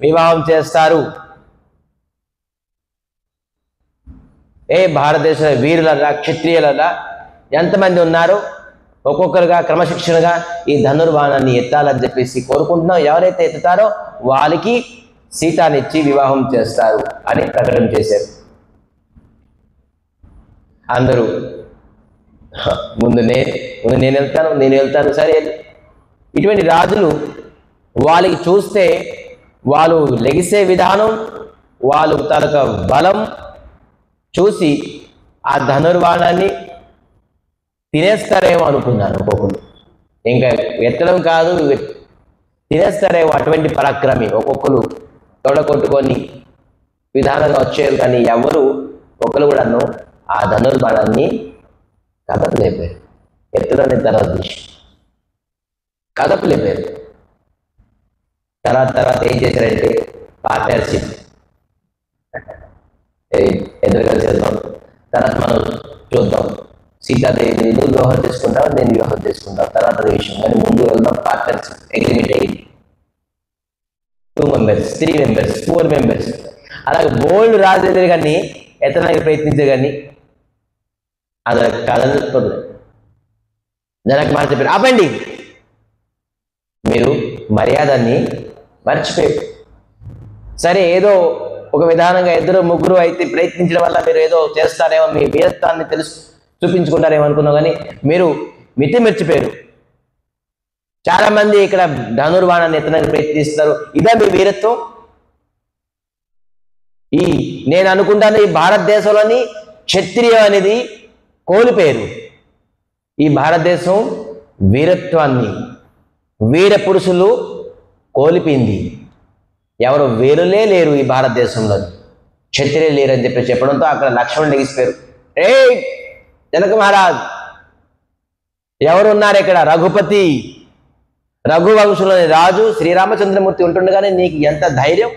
వివాహం చేస్తారు. భారతదేశ వీరులలా క్షత్రియులలా ఎంతమంది ఉన్నారో ఒక్కొక్కరుగా క్రమశిక్షణగా ఈ ధనుర్బాణాన్ని ఎత్తాలని చెప్పేసి కోరుకుంటున్నాం. ఎవరైతే ఎత్తుతారో వాళ్ళకి సీతానిచ్చి వివాహం చేస్తారు అని ప్రకటన చేశారు. అందరూ ముందు నేను వెళ్తాను సరే. ఇటువంటి రాజులు వాళ్ళకి చూస్తే వాళ్ళు లెగిసే విధానం, వాళ్ళు తనక బలం చూసి ఆ ధనుర్బాణాన్ని తినేస్తారేమో అనుకున్నాను. ఒక్కొక్కరు ఇంకా ఎత్తడం కాదు, తినేస్తారేమో, అటువంటి పరాక్రమి ఒక్కొక్కరు తొడగొట్టుకొని విధానంగా వచ్చారు. కానీ ఎవరు ఒకరు కూడాను ఆ ధనుర్బాణాన్ని కదపలేపారు. ఎత్తడాన్ని తర్వాత కదపలేపారు. తర్వాత ఏం చేశారంటే పార్ట్నర్షిప్, ఎదురుగా చేద్దాం, తర్వాత మనం చూద్దాం, సీతాదేవిని నువ్వు వివాహం చేసుకుంటావు, నేను వివాహం చేసుకుంటావు, తర్వాత విషయం. కానీ ముందు వెళ్దాం, పార్ట్నర్షిప్ అగ్రిమెంట్ అయ్యింది. 2 members, 3 members, 4 members, అలాగే బోల్డ్ రాజు కానీ ఎత్తడానికి ప్రయత్నించే కానీ అది కాదని జనక మహారాజ్ చెప్పారు, ఆపండి, మీరు మర్యాదన్ని మర్చిపోయారు. సరే ఏదో ఒక విధానంగా 2-3 అయితే ప్రయత్నించడం వల్ల మీరు ఏదో చేస్తారేమో, మీ వీరత్వాన్ని చూపించుకుంటారేమో అనుకున్నాం, కానీ మీరు మితి మర్చిపోయారు. చాలా మంది ఇక్కడ ధనుర్బాణాన్ని ఎత్తడానికి ప్రయత్నిస్తారు. ఇదే మీ వీరత్వం? నేను అనుకుంటాను ఈ భారతదేశంలోని క్షత్రియ అనేది కోల్పోయారు. ఈ భారతదేశం వీరత్వాన్ని, వీర పురుషులు కోల్పోయింది. ఎవరు వీరులే లేరు ఈ భారతదేశంలో, క్షత్రియులు లేరు అని చెప్పి చెప్పడంతో అక్కడ లక్ష్మణుడు లెగిసిపోయారు. జనక మహారాజ్ ఎవరు ఉన్నారు ఇక్కడ? రఘుపతి, రఘువంశంలోని రాజు శ్రీరామచంద్రమూర్తి ఉంటుండగానే నీకు ఎంత ధైర్యం?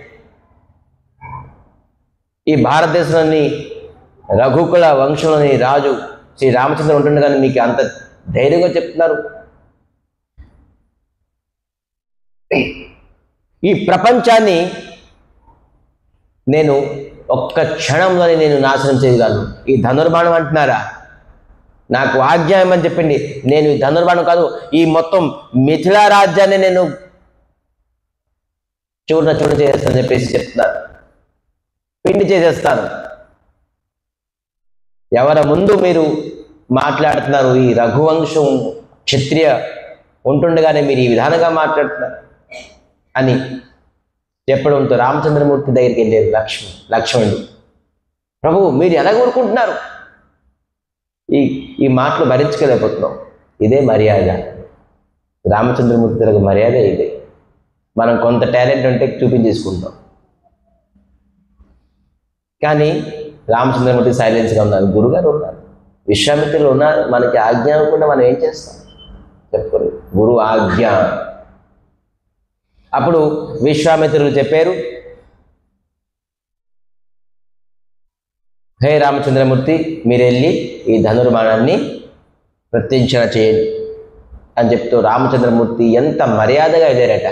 ఈ భారతదేశంలోని రఘుకుల వంశంలోని రాజు శ్రీరామచంద్ర ఉంటుండగానే మీకు అంత ధైర్యంగా చెప్తున్నారు. ఈ ప్రపంచాన్ని నేను ఒక్క క్షణంలోనే నేను నాశనం చేయగలను. ఈ ధనుర్బాణం అంటున్నారా? నాకు ఆజ్ఞాయం అని చెప్పింది. నేను ఈ ధనుర్బాణం కాదు, ఈ మొత్తం మిథిలా రాజ్యాన్ని నేను చూడ చేస్తానని చెప్పేసి చెప్తున్నారు. పిండి చేసేస్తాను. ఎవరి ముందు మీరు మాట్లాడుతున్నారు? ఈ రఘువంశం క్షత్రియ ఉంటుండగానే మీరు ఈ విధానంగా మాట్లాడుతున్నారు అని చెప్పడంతో రామచంద్రమూర్తి దగ్గరికి వెళ్ళారు లక్ష్మణుడు. ప్రభు, మీరు ఎలా కోరుకుంటున్నారు? ఈ మాటలు భరించుకోలేకపోతున్నాం. ఇదే మర్యాద. రామచంద్రమూర్తి దగ్గర మర్యాద ఇదే. మనం కొంత టాలెంట్ ఉంటే చూపించేసుకుంటాం. కానీ రామచంద్రమూర్తి సైలెన్స్గా ఉన్నారు. గురుగారు ఉన్నారు, విశ్వామిత్రులు ఉన్నారు. మనకి ఆజ్ఞ అవ్వకుండా మనం ఏం చేస్తాం చెప్పరు. గురు ఆజ్ఞ. అప్పుడు విశ్వామిత్రులు చెప్పారు, హే రామచంద్రమూర్తి, మీరు వెళ్ళి ఈ ధనుర్బాణాన్ని ప్రత్యక్షణ చేయండి అని చెప్తూ రామచంద్రమూర్తి ఎంత మర్యాదగా వెళ్ళారట.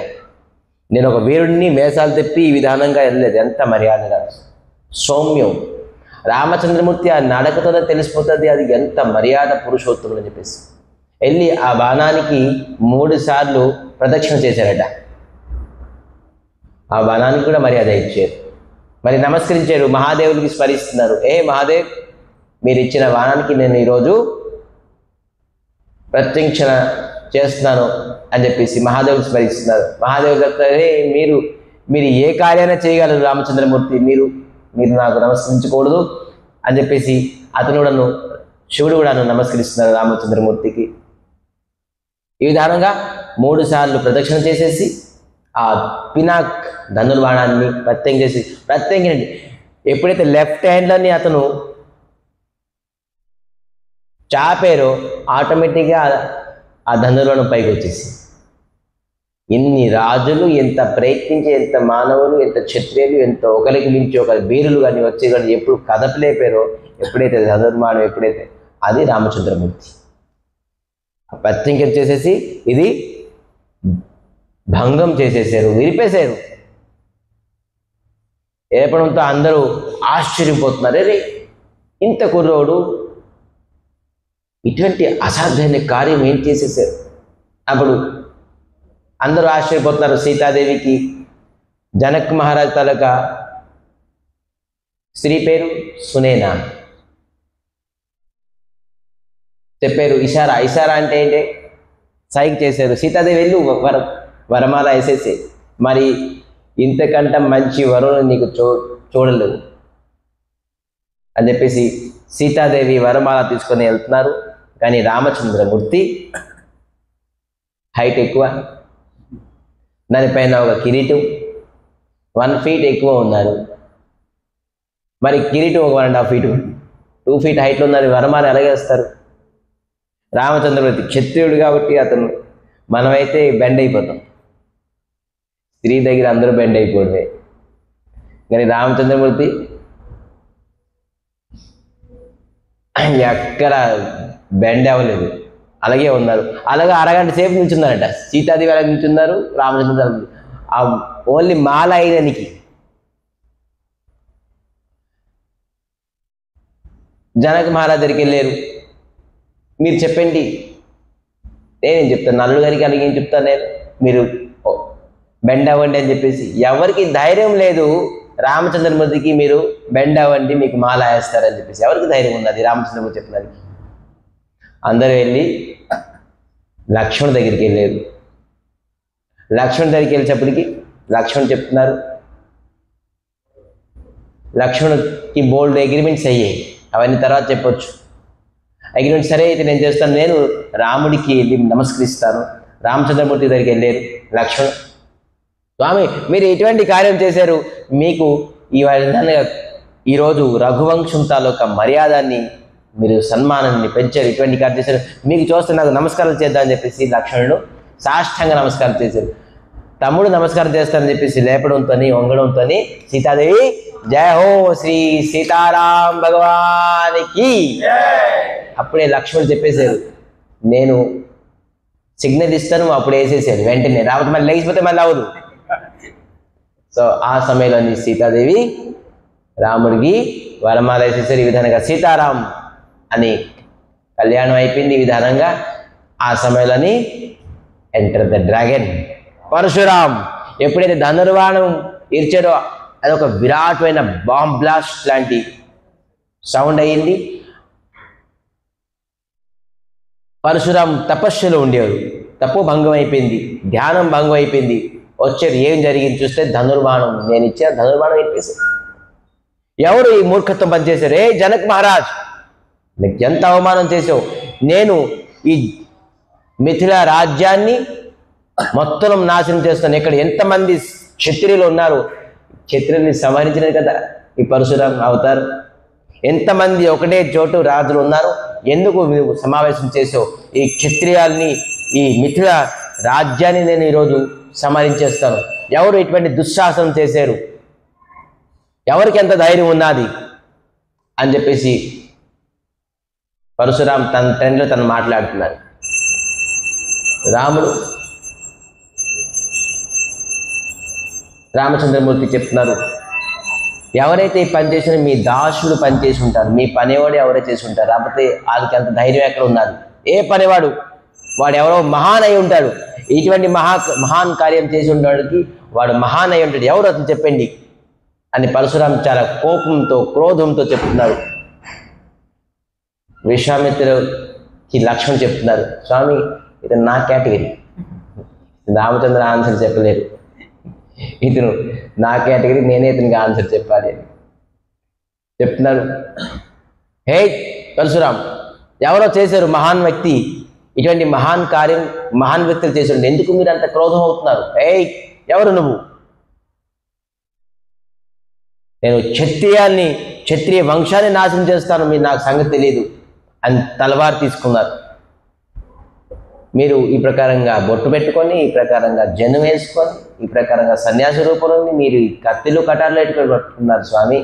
నేను ఒక వీరుడిని మేసాలు తెప్పి ఈ విధానంగా వెళ్ళలేదు. ఎంత మర్యాదగా, సౌమ్యం. రామచంద్రమూర్తి ఆ నడకతోనే తెలిసిపోతుంది అది ఎంత మర్యాద పురుషోత్తములు అని చెప్పేసి. వెళ్ళి ఆ బాణానికి 3 సార్లు ప్రదక్షిణ చేశారట. ఆ బాణానికి కూడా మర్యాద ఇచ్చారు. మరి నమస్కరించారు, మహాదేవుడికి స్మరిస్తున్నారు. ఏ మహాదేవ్, మీరు ఇచ్చిన బాణానికి నేను ఈరోజు ప్రత్యక్షణ చేస్తున్నాను అని చెప్పేసి మహాదేవుని స్మరిస్తున్నారు. మహాదేవుడు చెప్తారు, మీరు ఏ కార్యాన్ని చేయగలరు రామచంద్రమూర్తి, మీరు నాకు నమస్కరించకూడదు అని చెప్పేసి అతను కూడాను, శివుడు కూడాను నమస్కరిస్తున్నారు రామచంద్రమూర్తికి. ఈ విధానంగా 3 సార్లు ప్రదక్షిణ చేసేసి ఆ పినాక్ ధనుర్బాణాన్ని ప్రత్యేకించి ఎప్పుడైతే లెఫ్ట్ హ్యాండ్లని అతను చాపారో ఆటోమేటిక్గా ఆ ధనుర్బాణం పైకి వచ్చేసి, ఎన్ని రాజులు ఎంత ప్రయత్నించి, ఎంత మానవులు, ఎంత క్షత్రియులు, ఎంత ఒకరికి మించి ఒకరి బీరులు కానీ వచ్చి కానీ ఎప్పుడు కదపలేపారో, ఎప్పుడైతే ధనుర్బాణం ఎప్పుడైతే అది రామచంద్రమూర్తి ప్రత్యేకం చేసేసి ఇది భంగం చేసేసారు, విరిపేశారు. ఏర్పడంతో అందరూ ఆశ్చర్యపోతున్నారు. అరే, ఇంత కుర్రోడు ఇటువంటి అసాధ్యమైన కార్యం ఏం చేసేసారు? అప్పుడు అందరూ ఆశ్చర్యపోతున్నారు. సీతాదేవికి జనక్ మహారాజ్ తాలూకా స్త్రీ పేరు సునేనా. చెప్పారు ఇషారా. ఇషారా అంటే ఏంటి? సైగ చేశారు. సీతాదేవి వెళ్ళు వరమాల వేసేసి, మరి ఇంతకంట మంచి వరుణ్ నీకు చూడలేవు అని చెప్పేసి సీతాదేవి వరమాల తీసుకొని వెళ్తున్నారు. కానీ రామచంద్రమూర్తి హైట్ ఎక్కువ, దానిపైన ఒక కిరీటం 1 ఫీట్ ఎక్కువ ఉన్నారు. మరి కిరీటం ఒక 1.5 ఫీట్ 2 ఫీట్ హైట్లో ఉన్నారు. వరమాల ఎలాగేస్తారు? రామచంద్రమూర్తి క్షత్రియుడు కాబట్టి అతను, మనమైతే బెండ్ అయిపోతాం. స్త్రీ దగ్గర అందరూ బెండ్ అయిపోతే, కానీ రామచంద్రమూర్తి ఎక్కడ బెండ్ అవ్వలేదు, అలాగే ఉన్నారు. అలాగే అరగంట సేపు నిల్చున్నారట. సీతాదేవి అలాగే నిల్చున్నారు, రామచంద్రమూర్తి ఆ ఓన్లీ మాల అయిననికి. జనక మహారాజ్ దగ్గరికి వెళ్ళారు. మీరు చెప్పండి, నేనేం చెప్తాను, నల్లుడు గారికి అలాగే ఏం చెప్తాను నేను, మీరు బెండ్ అవ్వండి అని చెప్పేసి. ఎవరికి ధైర్యం లేదు రామచంద్రమూర్తికి మీరు బెండ్ అవ్వండి మీకు మాల వేస్తారని చెప్పేసి. ఎవరికి ధైర్యం ఉన్నది రామచంద్రమూర్తి చెప్పినది? అందరూ వెళ్ళి లక్ష్మణ్ దగ్గరికి వెళ్ళారు. లక్ష్మణ్ దగ్గరికి వెళ్ళేటప్పటికి లక్ష్మణ్ చెప్తున్నారు, లక్ష్మణ్కి బోల్డ్ అగ్రిమెంట్స్ అయ్యాయి, అవన్నీ తర్వాత చెప్పొచ్చు. అగ్రిమెంట్ సరే అయితే నేను చేస్తాను, నేను రాముడికి వెళ్ళి నమస్కరిస్తాను. రామచంద్రమూర్తి దగ్గరికి వెళ్ళారు లక్ష్మణ్. స్వామి, మీరు ఎటువంటి కార్యం చేశారు? మీకు ఈ విధంగా ఈరోజు రఘువంశం తాలూకా మర్యాదాన్ని, మీరు సన్మానాన్ని పెంచారు, ఇటువంటి కార్యం చేశారు, మీకు చూస్తే నాకు నమస్కారం చేద్దామని చెప్పేసి లక్ష్మణుడు సాష్టాంగ నమస్కారం చేశారు. తమ్ముడు నమస్కారం చేస్తానని చెప్పేసి లేపడంతో, వంగడంతో సీతాదేవి జయ హో శ్రీ సీతారాం భగవానికి. అప్పుడే లక్ష్మణుడు చెప్పేశారు, నేను సిగ్నల్ ఇస్తాను, అప్పుడు వేసేసాడు వెంటనే. రావడం మళ్ళీ లేచిపోతే మళ్ళీ అవ్వదు. సో ఆ సమయంలో సీతాదేవి రాముడికి వరమాల వేసేసారు. ఈ విధంగా సీతారాం అని కళ్యాణం అయిపోయింది. ఈ విధానంగా ఆ సమయంలోని ఎంటర్ ద డ్రాగన్ పరశురాం ఎప్పుడైతే ధనుర్బాణం ఇర్చాడో అదొక విరాటమైన బాంబ్ బ్లాస్ట్ లాంటి సౌండ్ అయ్యింది. పరశురాం తపస్సులో ఉండేవాడు, తప్పు భంగం అయిపోయింది, ధ్యానం భంగం అయిపోయింది. వచ్చేది ఏం జరిగింది చూస్తే ధనుర్బాణం నేను ఇచ్చాను, ధనుర్బాణం ఇప్పేసి ఎవరు ఈ మూర్ఖత్వం పనిచేశారు? ఏ జనక్ మహారాజ్, నీకు ఎంత అవమానం చేసావు, నేను ఈ మిథిల రాజ్యాన్ని మొత్తం నాశనం చేస్తాను. ఇక్కడ ఎంతమంది క్షత్రియులు ఉన్నారు, క్షత్రియుల్ని సంహరించినది కదా ఈ పరశురాం అవతారం. ఎంతమంది ఒకటే చోటు రాజులు ఉన్నారు, ఎందుకు నువ్వు సమావేశం చేసావు? ఈ క్షత్రియాల్ని, ఈ మిథిల రాజ్యాన్ని నేను ఈరోజు సంహరించేస్తాను. ఎవరు ఇటువంటి దుశ్శాసనం చేశారు, ఎవరికి ఎంత ధైర్యం ఉన్నది అని చెప్పేసి పరశురాం తన తండ్రిలో తను మాట్లాడుతున్నాడు. రామచంద్రమూర్తి చెప్తున్నారు, ఎవరైతే ఈ పని చేసినా మీ దాసుడు పనిచేసి ఉంటారు, మీ పనివాడు ఎవరో చేసి ఉంటారు. కాకపోతే వాళ్ళకి అంత ధైర్యం ఎక్కడ ఉన్నది? ఏ పనివాడు వాడు ఎవరో మహాన్ అయి ఉంటాడు. ఇటువంటి మహాన్ కార్యం చేసి ఉండడానికి వాడు మహాన్ అయి ఉంటాడు. ఎవరు అతను చెప్పండి అని పరశురాం చాలా కోపంతో క్రోధంతో చెప్తున్నారు. విశ్వామిత్రుడికి లక్ష్మణ్ చెప్తున్నారు, స్వామి ఇతను నా కేటగిరీ. రామచంద్ర ఆన్సర్ చెప్పలేరు, ఇతను నా కేటగిరీ, నేనే ఇతనికి ఆన్సర్ చెప్పాలి అని చెప్తున్నారు. హే పరశురాం, ఎవరో చేశారు మహాన్ వ్యక్తి, ఇటువంటి మహాన్ కార్యం మహాన్ వ్యక్తులు చేసి ఉండే, ఎందుకు మీరు అంత క్రోధం అవుతున్నారు? ఏయ్ ఎవరు నువ్వు? నేను క్షత్రియ వంశాన్ని నాశనం చేస్తాను, మీరు నాకు సంగతి తెలియదు అని తలవారు తీసుకున్నారు. మీరు ఈ ప్రకారంగా బొట్టు పెట్టుకొని, ఈ ప్రకారంగా జనం వేసుకొని, ఈ ప్రకారంగా సన్యాసి రూపంలో మీరు కత్తిలు కటార్లు పెట్టుకొని పట్టుకున్నారు స్వామి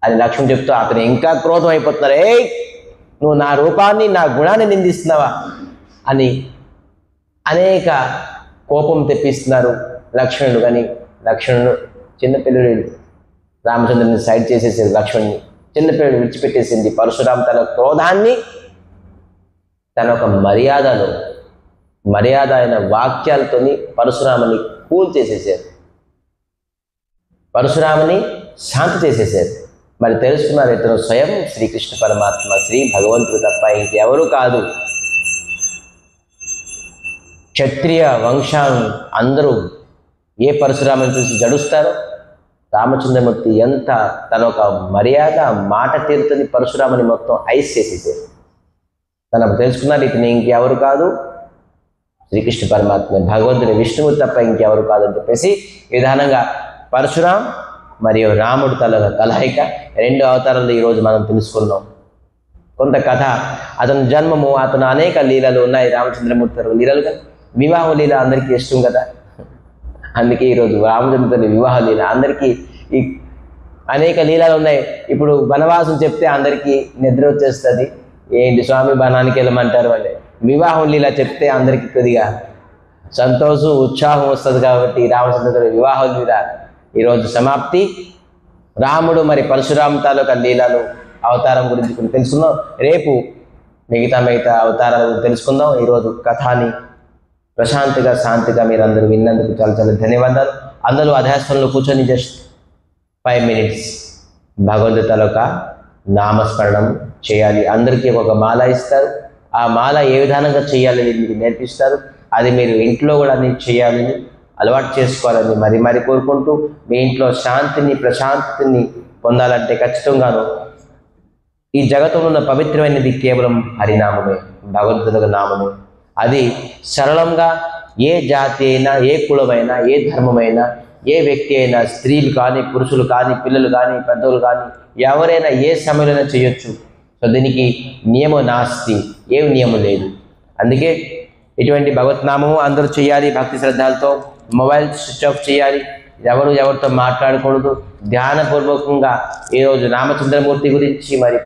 అని లక్ష్మణ్ చెప్తూ అతను ఇంకా క్రోధం అయిపోతున్నారు. ఏయ్ నువ్వు నా రూపాన్ని, నా గుణాన్ని నిందిస్తున్నావా అని అనేక కోపం తెప్పిస్తున్నారు లక్ష్మణుడు. కానీ లక్ష్మణుడు చిన్నపిల్లడు, రామచంద్రుని సైడ్ చేసేసింది, లక్ష్మణ్ని చిన్నపిల్లడు విడిచిపెట్టేసింది. పరశురాం తన క్రోధాన్ని తన ఒక మర్యాద అయిన వాక్యాలతోని పరశురాముని కూల్ చేసేసారు, పరశురాముని శాంతి చేసేసారు. మరి తెలుసుకున్నారు, ఇతను స్వయం శ్రీకృష్ణ పరమాత్మ, శ్రీ భగవంతుడు తప్ప ఇంకెవరూ కాదు. క్షత్రియ వంశం అందరూ ఏ పరశురాముని చూసి జడుస్తారో, రామచంద్రమూర్తి ఎంత తన ఒక మర్యాద మాట తీరుతుంది పరశురాముని మొత్తం ఐస్ చేసేసారు. తనకు తెలుసుకున్నారు, ఇతను ఇంకెవరు కాదు, శ్రీకృష్ణ పరమాత్మ, భగవంతుని విష్ణువు తప్ప ఇంకెవరు కాదని చెప్పేసి విధానంగా పరశురాం మరియు రాముడు కలయిక రెండు అవతారాలు ఈరోజు మనం తెలుసుకున్నాం. కొంత కథ, అతని జన్మము, అతను అనేక లీలలు ఉన్నాయి. రామచంద్రమూర్తి లీలలు కదా, వివాహ లీల అందరికీ ఇష్టం కదా, అందుకే ఈరోజు రామచంద్రుని వివాహ లీల అందరికీ ఈ అనేక లీలలు ఉన్నాయి. ఇప్పుడు వనవాసం చెప్తే అందరికీ నిద్ర వచ్చేస్తుంది, ఏంటి స్వామి వనానికి వెళ్ళమంటారు అని. వివాహం లీల చెప్తే అందరికీ కొద్దిగా సంతోషం ఉత్సాహం వస్తుంది. కాబట్టి రామచంద్రుని వివాహ లీల ఈరోజు సమాప్తి. రాముడు మరి పరశురామ తాలూకా లీలలు అవతారం గురించి కొన్ని తెలుసుకుందాం. రేపు మిగతా అవతారాల గురించి తెలుసుకుందాం. ఈరోజు కథని ప్రశాంతిగా శాంతిగా మీరు అందరూ విన్నందుకు చాలా చాలా ధన్యవాదాలు. అందరూ అధ్యాసంలో కూర్చొని జస్ట్ 5 minutes భగవంతుడి తాలూకా నామస్మరణం చేయాలి. అందరికీ ఒక మాల ఇస్తారు, ఆ మాల ఏ విధానంగా చేయాలని మీకు నేర్పిస్తారు. అది మీరు ఇంట్లో కూడా చేయాలని అలవాటు చేసుకోవాలని మరి కోరుకుంటూ, మీ ఇంట్లో శాంతిని ప్రశాంతిని పొందాలంటే ఖచ్చితంగాను ఈ జగత్తులో ఉన్న పవిత్రమైనది కేవలం హరినామమే, భగవంతుడి నామమే. అది సరళంగా ఏ జాతి అయినా, ఏ కులమైనా, ఏ ధర్మమైనా, ఏ వ్యక్తి అయినా, స్త్రీలు కానీ పురుషులు కానీ పిల్లలు కానీ పెద్దలు కానీ ఎవరైనా ఏ సమయంలో చేయొచ్చు. సో దీనికి నియమం నాస్తి, ఏం నియమం లేదు. అందుకే ఇటువంటి భగవత్నామము అందరూ చేయాలి భక్తి శ్రద్ధలతో. మొబైల్ స్విచ్ ఆఫ్ చేయాలి, ఎవరితో మాట్లాడకూడదు. ధ్యానపూర్వకంగా ఈరోజు రామచంద్రమూర్తి గురించి మరి